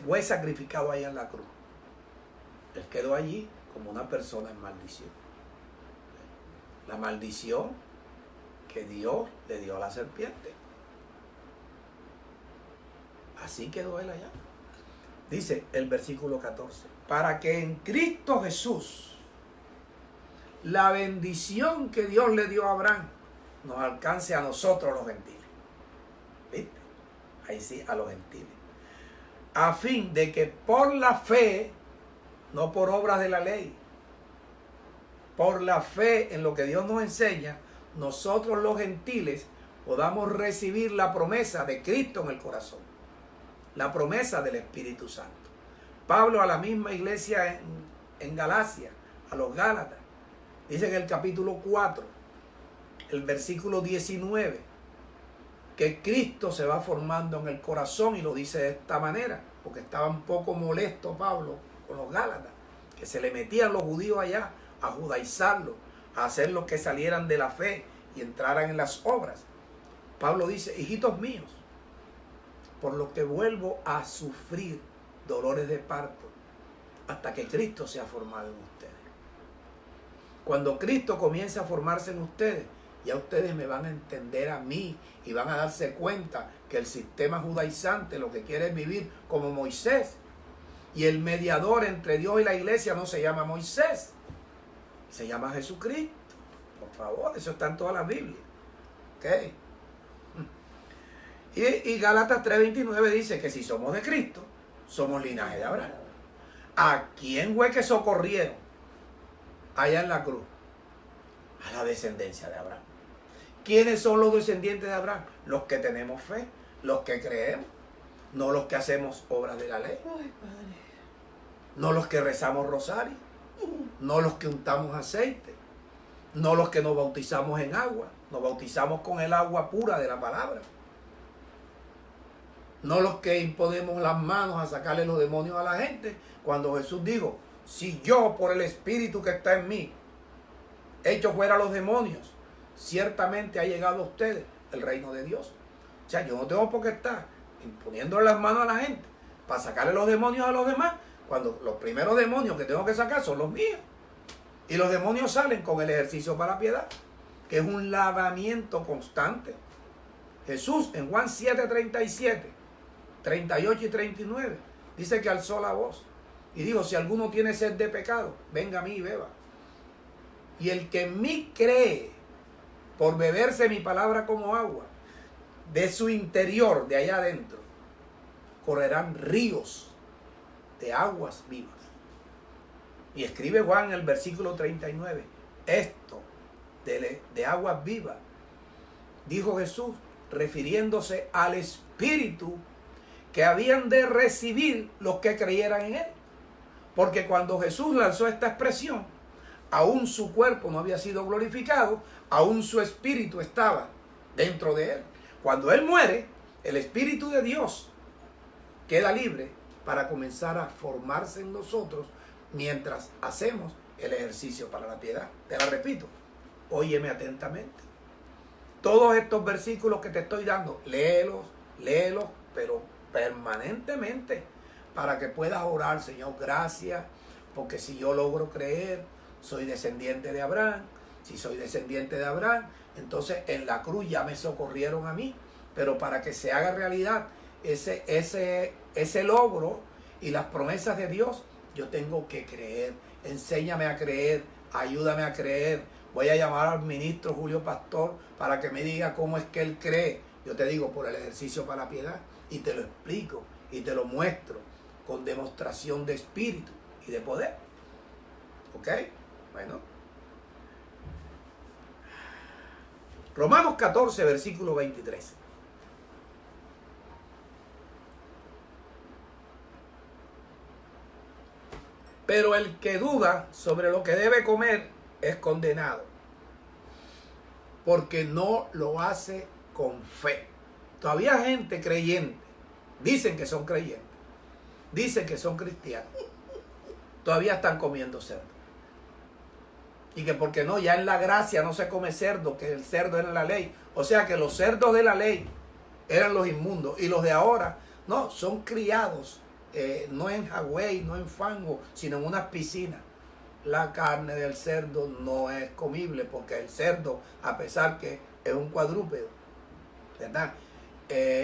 fue sacrificado ahí en la cruz, él quedó allí como una persona en maldición. La maldición que Dios le dio a la serpiente. Así quedó él allá. Dice el versículo 14, para que en Cristo Jesús la bendición que Dios le dio a Abraham nos alcance a nosotros los gentiles. ¿Viste? Ahí sí, a los gentiles. A fin de que por la fe, no por obras de la ley, por la fe en lo que Dios nos enseña, nosotros los gentiles podamos recibir la promesa de Cristo en el corazón, la promesa del Espíritu Santo. Pablo a la misma iglesia en Galacia, a los Gálatas, dice en el capítulo 4, el versículo 19, que Cristo se va formando en el corazón, y lo dice de esta manera, porque estaba un poco molesto Pablo con los Gálatas, que se le metían los judíos allá a judaizarlos, a hacer los que salieran de la fe y entraran en las obras. Pablo dice, hijitos míos, por lo que vuelvo a sufrir dolores de parto hasta que Cristo sea formado en ustedes. Cuando Cristo comience a formarse en ustedes, ya ustedes me van a entender a mí y van a darse cuenta que el sistema judaizante lo que quiere es vivir como Moisés. Y el mediador entre Dios y la iglesia no se llama Moisés, se llama Jesucristo. Por favor, eso está en toda la Biblia. ¿Okay? Y Gálatas 3:29 dice que si somos de Cristo, somos linaje de Abraham. ¿A quién fue que socorrieron allá en la cruz? A la descendencia de Abraham. ¿Quiénes son los descendientes de Abraham? Los que tenemos fe, los que creemos, no los que hacemos obras de la ley. No los que rezamos rosario, no los que untamos aceite, no los que nos bautizamos en agua, nos bautizamos con el agua pura de la palabra. No los que imponemos las manos a sacarle los demonios a la gente, cuando Jesús dijo, si yo por el Espíritu que está en mí echo fuera los demonios, ciertamente ha llegado a ustedes el reino de Dios. O sea, yo no tengo por qué estar imponiéndole las manos a la gente para sacarle los demonios a los demás, cuando los primeros demonios que tengo que sacar son los míos. Y los demonios salen con el ejercicio para la piedad, que es un lavamiento constante. Jesús en Juan 7:37, 38 y 39, dice que alzó la voz y dijo: si alguno tiene sed de pecado, venga a mí y beba. Y el que en mí cree, por beberse mi palabra como agua, de su interior, de allá adentro, correrán ríos de aguas vivas. Y escribe Juan en el versículo 39, esto de aguas vivas, dijo Jesús, refiriéndose al Espíritu que habían de recibir los que creyeran en Él. Porque cuando Jesús lanzó esta expresión, aún su cuerpo no había sido glorificado, aún su espíritu estaba dentro de Él. Cuando Él muere, el Espíritu de Dios queda libre para comenzar a formarse en nosotros mientras hacemos el ejercicio para la piedad. Te la repito, óyeme atentamente. Todos estos versículos que te estoy dando, léelos, pero permanentemente, para que puedas orar: Señor, gracias, porque si yo logro creer, soy descendiente de Abraham. Si soy descendiente de Abraham, entonces en la cruz ya me socorrieron a mí. Pero para que se haga realidad ese logro y las promesas de Dios, yo tengo que creer. Enséñame a creer, ayúdame a creer. Voy a llamar al ministro Julio Pastor para que me diga cómo es que él cree. Yo te digo, por el ejercicio para la piedad, y te lo explico y te lo muestro con demostración de espíritu y de poder. ¿Ok? Bueno. Romanos 14, versículo 23. Pero el que duda sobre lo que debe comer es condenado, porque no lo hace con fe. Todavía gente creyente, dicen que son creyentes, dicen que son cristianos, todavía están comiendo cerdo. Y que porque no, ya en la gracia no se come cerdo, que el cerdo era la ley. O sea que los cerdos de la ley eran los inmundos, y los de ahora no, son criados, no en jagüey, no en fango, sino en unas piscinas. La carne del cerdo no es comible, porque el cerdo, a pesar que es un cuadrúpedo, ¿verdad?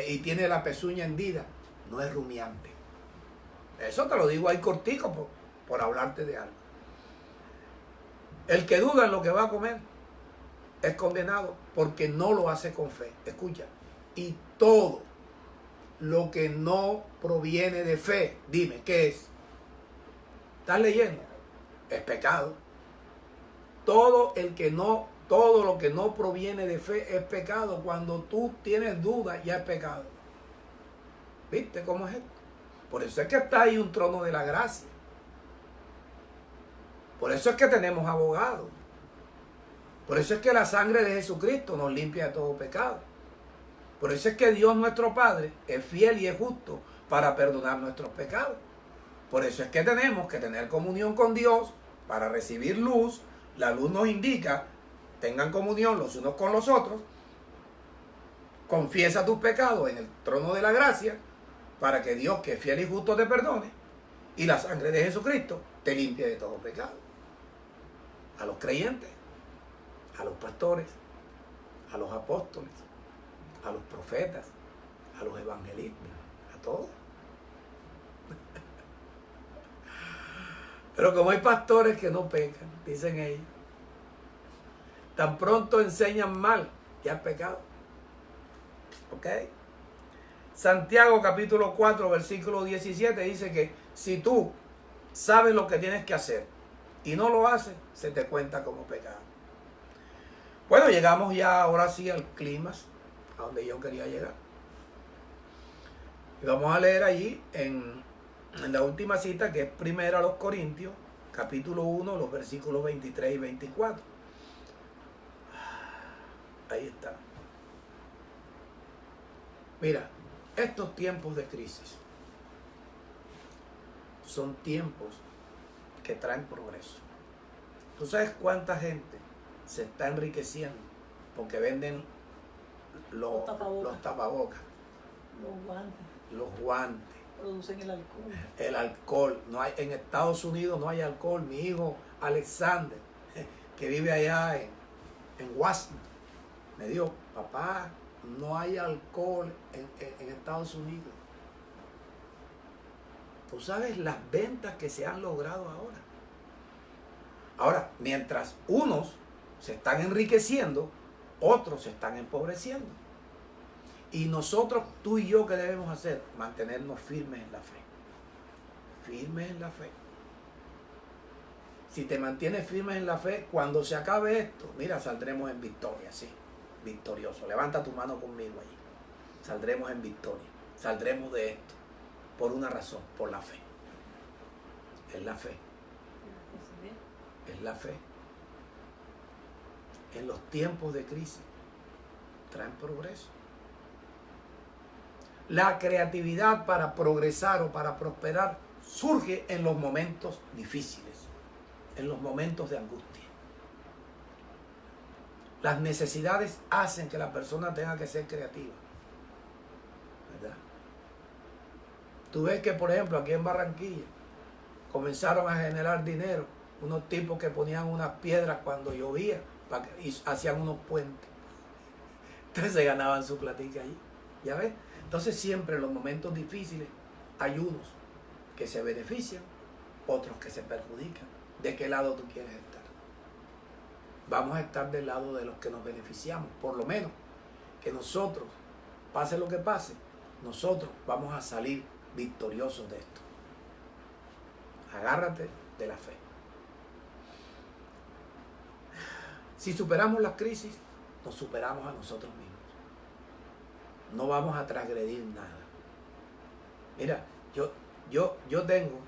Y tiene la pezuña hendida, no es rumiante. Eso te lo digo ahí cortico por hablarte de algo. El que duda en lo que va a comer es condenado, porque no lo hace con fe. Escucha, y todo lo que no proviene de fe, dime, ¿qué es? ¿Estás leyendo? Es pecado. Todo lo que no proviene de fe es pecado. Cuando tú tienes duda, ya es pecado. ¿Viste cómo es esto? Por eso es que está ahí un trono de la gracia. Por eso es que tenemos abogados. Por eso es que la sangre de Jesucristo nos limpia de todo pecado. Por eso es que Dios nuestro Padre es fiel y es justo para perdonar nuestros pecados. Por eso es que tenemos que tener comunión con Dios para recibir luz. La luz nos indica: tengan comunión los unos con los otros. Confiesa tus pecados en el trono de la gracia para que Dios, que es fiel y justo, te perdone. Y la sangre de Jesucristo te limpie de todo pecado. A los creyentes, a los pastores, a los apóstoles, a los profetas, a los evangelistas, a todos. Pero como hay pastores que no pecan, dicen ellos, tan pronto enseñan mal, ya es pecado. ¿Ok? Santiago capítulo 4, versículo 17 dice que si tú sabes lo que tienes que hacer y no lo haces, se te cuenta como pecado. Bueno, llegamos ya ahora sí al clímax, a donde yo quería llegar. Y vamos a leer allí en la última cita, que es primera a los Corintios, capítulo 1, los versículos 23 y 24. Ahí está. Mira, estos tiempos de crisis son tiempos que traen progreso. ¿Tú sabes cuánta gente se está enriqueciendo porque venden los tapabocas, los guantes? Producen el alcohol. El alcohol. No hay, en Estados Unidos no hay alcohol. Mi hijo Alexander que vive allá en Washington, me dijo, papá, no hay alcohol en Estados Unidos. Tú sabes las ventas que se han logrado ahora. Ahora, mientras unos se están enriqueciendo, otros se están empobreciendo. Y nosotros, tú y yo, ¿qué debemos hacer? Mantenernos firmes en la fe. Firmes en la fe. Si te mantienes firmes en la fe, cuando se acabe esto, mira, saldremos en victoria, sí, victorioso. Levanta tu mano conmigo allí. Saldremos en victoria. Saldremos de esto por una razón, por la fe. Es la fe. Es la fe. En los tiempos de crisis traen progreso. La creatividad para progresar o para prosperar surge en los momentos difíciles, en los momentos de angustia. Las necesidades hacen que la persona tenga que ser creativa, ¿verdad? Tú ves que, por ejemplo, aquí en Barranquilla comenzaron a generar dinero unos tipos que ponían unas piedras cuando llovía y hacían unos puentes. Entonces se ganaban su platica allí, ¿ya ves? Entonces siempre en los momentos difíciles hay unos que se benefician, otros que se perjudican. ¿De qué lado tú quieres estar? Vamos a estar del lado de los que nos beneficiamos, por lo menos que nosotros, pase lo que pase, nosotros vamos a salir victoriosos de esto. Agárrate de la fe. Si superamos las crisis, nos superamos a nosotros mismos. No vamos a transgredir nada. Mira, yo tengo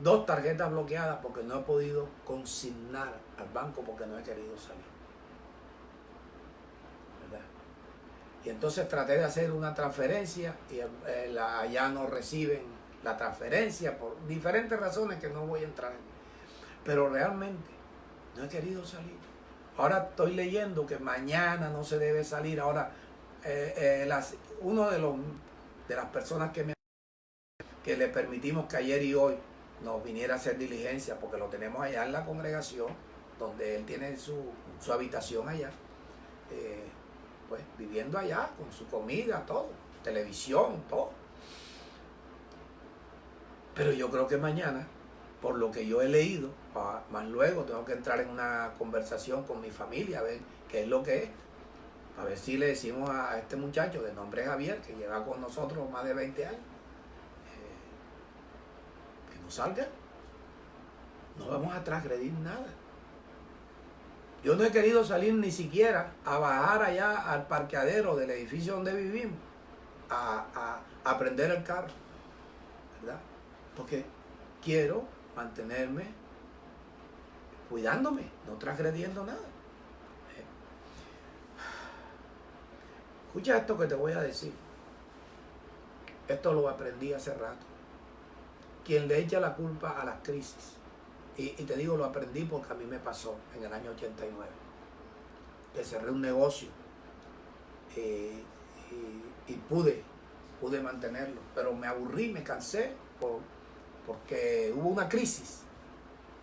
2 tarjetas bloqueadas porque no he podido consignar al banco porque no he querido salir. ¿Verdad? Y entonces traté de hacer una transferencia y allá no reciben la transferencia por diferentes razones que no voy a entrar en. Pero realmente no he querido salir. Ahora estoy leyendo que mañana no se debe salir. Ahora, uno de las personas que le permitimos que ayer y hoy nos viniera a hacer diligencia, porque lo tenemos allá en la congregación, donde él tiene su habitación allá, pues viviendo allá con su comida, todo, televisión, todo. Pero yo creo que mañana, por lo que yo he leído, más luego tengo que entrar en una conversación con mi familia, a ver qué es lo que es. A ver si le decimos a este muchacho de nombre Javier, que lleva con nosotros más de 20 años, que no salga. No vamos a transgredir nada. Yo no he querido salir ni siquiera a bajar allá al parqueadero del edificio donde vivimos, a prender el carro, ¿verdad? Porque quiero mantenerme cuidándome, no transgrediendo nada. Escucha esto que te voy a decir. Esto lo aprendí hace rato. Quien le echa la culpa a las crisis, y te digo, lo aprendí porque a mí me pasó en el año 89, que cerré un negocio y pude mantenerlo, pero me aburrí, me cansé porque hubo una crisis.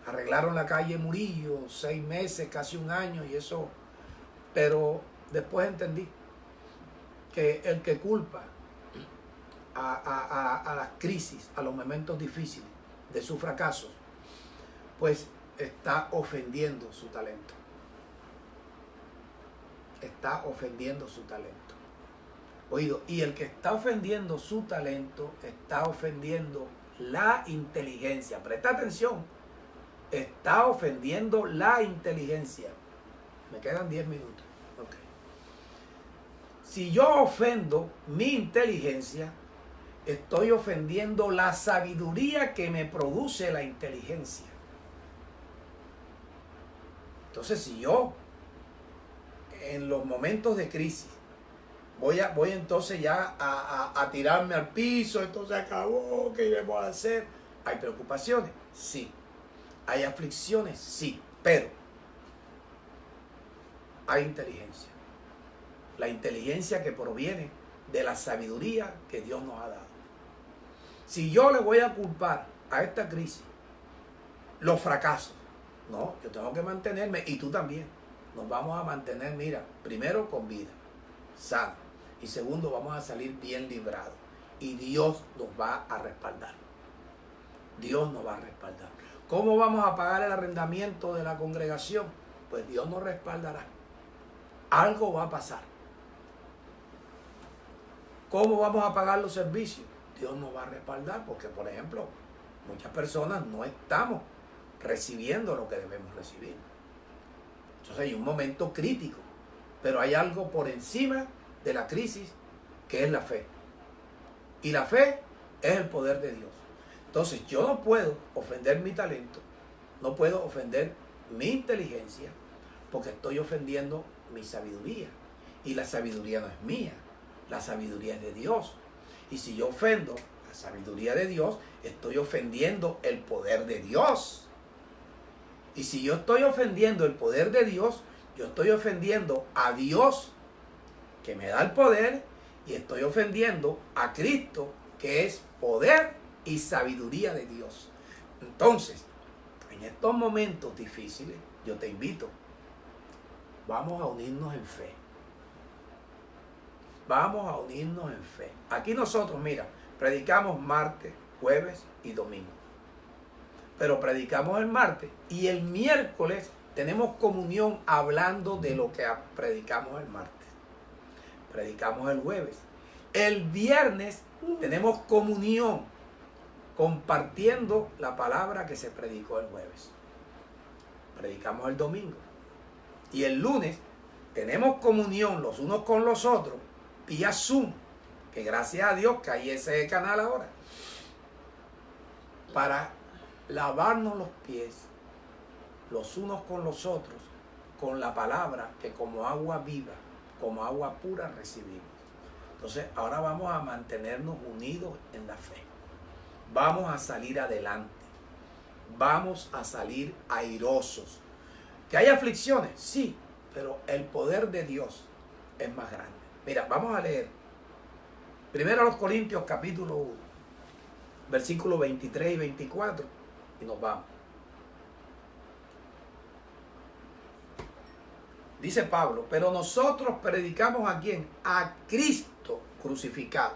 Arreglaron la calle Murillo 6 meses, casi 1 año y eso, pero después entendí que el que culpa a las crisis, a los momentos difíciles de sus fracasos, pues está ofendiendo su talento. Está ofendiendo su talento. Oído, y el que está ofendiendo su talento está ofendiendo la inteligencia. Presta atención. Está ofendiendo la inteligencia. Me quedan 10 minutos. Okay. Si yo ofendo mi inteligencia, estoy ofendiendo la sabiduría que me produce la inteligencia. Entonces, si yo en los momentos de crisis voy entonces ya a tirarme al piso, entonces acabó, ¿qué debemos hacer? ¿Hay preocupaciones? Sí. ¿Hay aflicciones? Sí. Pero hay inteligencia. La inteligencia que proviene de la sabiduría que Dios nos ha dado. Si yo le voy a culpar a esta crisis los fracasos, No, yo tengo que mantenerme y tú también. Nos vamos a mantener, mira, primero con vida, sano. Y segundo, vamos a salir bien librados. Y Dios nos va a respaldar. Dios nos va a respaldar. ¿Cómo vamos a pagar el arrendamiento de la congregación? Pues Dios nos respaldará. Algo va a pasar. ¿Cómo vamos a pagar los servicios? Dios nos va a respaldar porque, por ejemplo, muchas personas no estamos recibiendo lo que debemos recibir. Entonces hay un momento crítico, pero hay algo por encima de la crisis que es la fe. Y la fe es el poder de Dios. Entonces yo no puedo ofender mi talento, no puedo ofender mi inteligencia, porque estoy ofendiendo mi sabiduría. Y la sabiduría no es mía, la sabiduría es de Dios. Y si yo ofendo la sabiduría de Dios, estoy ofendiendo el poder de Dios. Y si yo estoy ofendiendo el poder de Dios, yo estoy ofendiendo a Dios, que me da el poder, y estoy ofendiendo a Cristo, que es poder y sabiduría de Dios. Entonces, en estos momentos difíciles, yo te invito, vamos a unirnos en fe. Vamos a unirnos en fe. Aquí nosotros, mira, predicamos martes, jueves y domingo. Pero predicamos el martes y el miércoles tenemos comunión hablando de lo que predicamos el martes. Predicamos el jueves. El viernes tenemos comunión compartiendo la palabra que se predicó el jueves. Predicamos el domingo. Y el lunes tenemos comunión los unos con los otros vía Zoom, que gracias a Dios que hay ese canal ahora, para lavarnos los pies los unos con los otros con la palabra que como agua viva, como agua pura recibimos. Entonces ahora vamos a mantenernos unidos en la fe. Vamos a salir adelante. Vamos a salir airosos. ¿Que hay aflicciones? Sí, pero el poder de Dios es más grande. Mira, vamos a leer primero a los Corintios capítulo 1, versículos 23 y 24 y nos vamos. Dice Pablo, pero nosotros predicamos ¿a quién? A Cristo crucificado.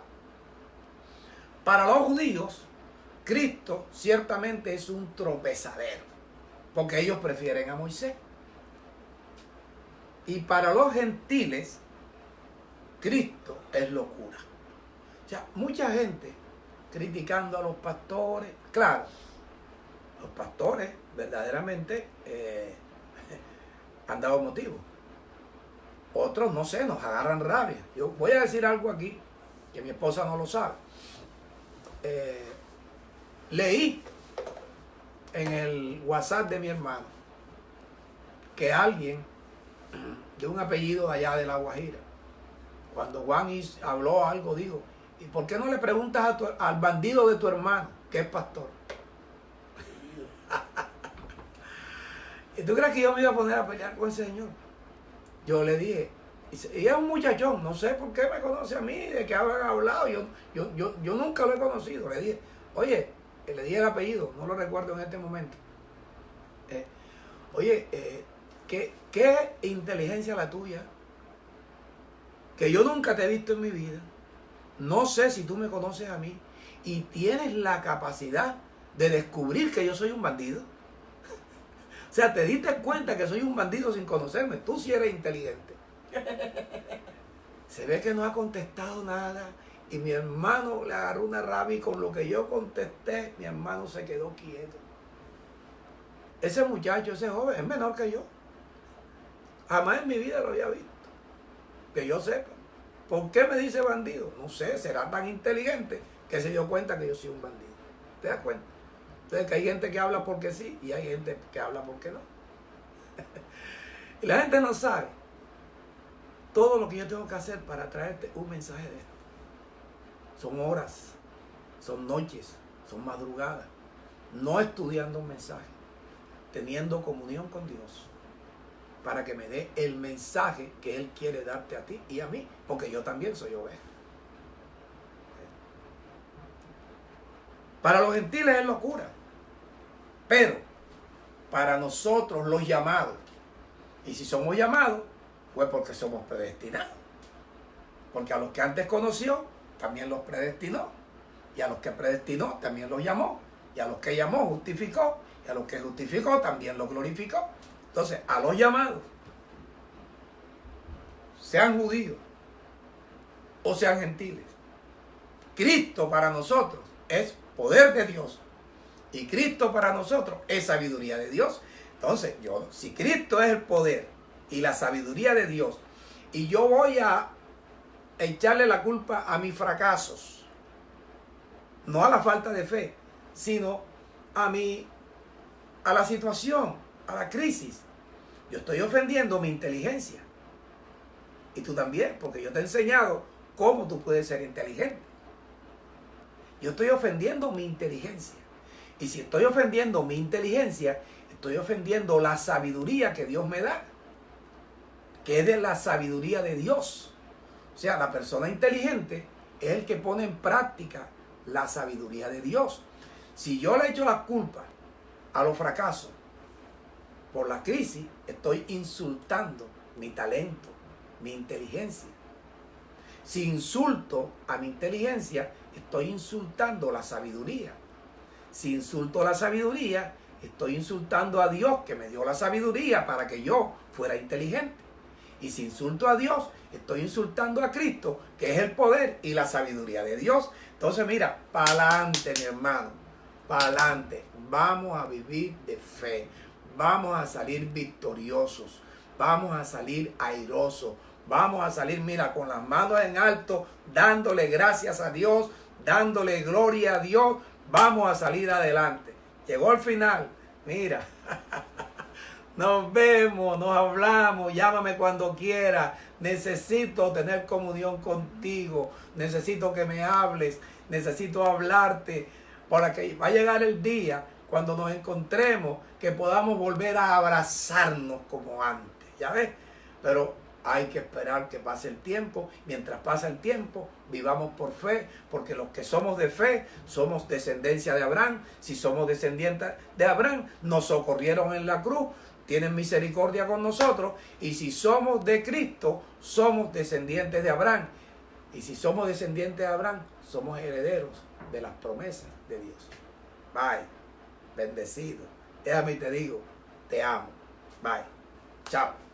Para los judíos, Cristo ciertamente es un tropezadero, porque ellos prefieren a Moisés. Y para los gentiles, Cristo es locura. O sea, mucha gente criticando a los pastores. Claro, los pastores verdaderamente han dado motivo. Otros, no sé, nos agarran rabia. Yo voy a decir algo aquí, que mi esposa no lo sabe. Leí en el WhatsApp de mi hermano que alguien de un apellido allá de La Guajira, cuando Juan habló algo, dijo, ¿y por qué no le preguntas al bandido de tu hermano, que es pastor? ¿Y tú crees que yo me iba a poner a pelear con ese señor? Yo le dije, y es un muchachón, no sé por qué me conoce a mí, de qué habrán hablado, yo nunca lo he conocido. Le dije, oye, le dije el apellido, no lo recuerdo en este momento. ¿Qué inteligencia la tuya? Que yo nunca te he visto en mi vida. No sé si tú me conoces a mí y tienes la capacidad de descubrir que yo soy un bandido. O sea, te diste cuenta que soy un bandido sin conocerme. Tú sí eres inteligente. Se ve que no ha contestado nada. Y mi hermano le agarró una rabia y con lo que yo contesté, mi hermano se quedó quieto. Ese muchacho, ese joven, es menor que yo. Jamás en mi vida lo había visto. Que yo sepa. ¿Por qué me dice bandido? No sé, será tan inteligente que se dio cuenta que yo soy un bandido. ¿Te das cuenta? Entonces que hay gente que habla porque sí y hay gente que habla porque no. Y la gente no sabe todo lo que yo tengo que hacer para traerte un mensaje de esto. Son horas, son noches, son madrugadas, no estudiando un mensaje, teniendo comunión con Dios, para que me dé el mensaje que Él quiere darte a ti y a mí, porque yo también soy oveja. Para los gentiles es locura, pero para nosotros los llamados. Y si somos llamados, fue porque somos predestinados. Porque a los que antes conoció, también los predestinó. Y a los que predestinó, también los llamó. Y a los que llamó, justificó. Y a los que justificó, también los glorificó. Entonces, a los llamados, sean judíos o sean gentiles, Cristo para nosotros es poder de Dios. Y Cristo para nosotros es sabiduría de Dios. Entonces, si Cristo es el poder y la sabiduría de Dios, y yo voy a echarle la culpa a mis fracasos, no a la falta de fe, sino a la situación, a la crisis, yo estoy ofendiendo mi inteligencia. Y tú también, porque yo te he enseñado cómo tú puedes ser inteligente. Yo estoy ofendiendo mi inteligencia. Y si estoy ofendiendo mi inteligencia, estoy ofendiendo la sabiduría que Dios me da, que es de la sabiduría de Dios. O sea, la persona inteligente es el que pone en práctica la sabiduría de Dios. Si yo le echo la culpa a los fracasos por la crisis, estoy insultando mi talento, mi inteligencia. Si insulto a mi inteligencia, estoy insultando la sabiduría. Si insulto la sabiduría, estoy insultando a Dios que me dio la sabiduría para que yo fuera inteligente. Y si insulto a Dios, estoy insultando a Cristo, que es el poder y la sabiduría de Dios. Entonces mira, para adelante, mi hermano, para adelante. Vamos a vivir de fe. Vamos a salir victoriosos. Vamos a salir airosos. Vamos a salir, mira, con las manos en alto, dándole gracias a Dios, dándole gloria a Dios. Vamos a salir adelante. Llegó el final. Mira. Nos vemos, nos hablamos, llámame cuando quiera. Necesito tener comunión contigo. Necesito que me hables. Necesito hablarte. Para que va a llegar el día cuando nos encontremos que podamos volver a abrazarnos como antes. ¿Ya ves? Pero hay que esperar que pase el tiempo. Mientras pasa el tiempo, vivamos por fe, porque los que somos de fe somos descendencia de Abraham. Si somos descendientes de Abraham, nos socorrieron en la cruz, tienen misericordia con nosotros. Y si somos de Cristo, somos descendientes de Abraham. Y si somos descendientes de Abraham, somos herederos de las promesas de Dios. Bye. Bendecido. Déjame y te digo, te amo. Bye. Chao.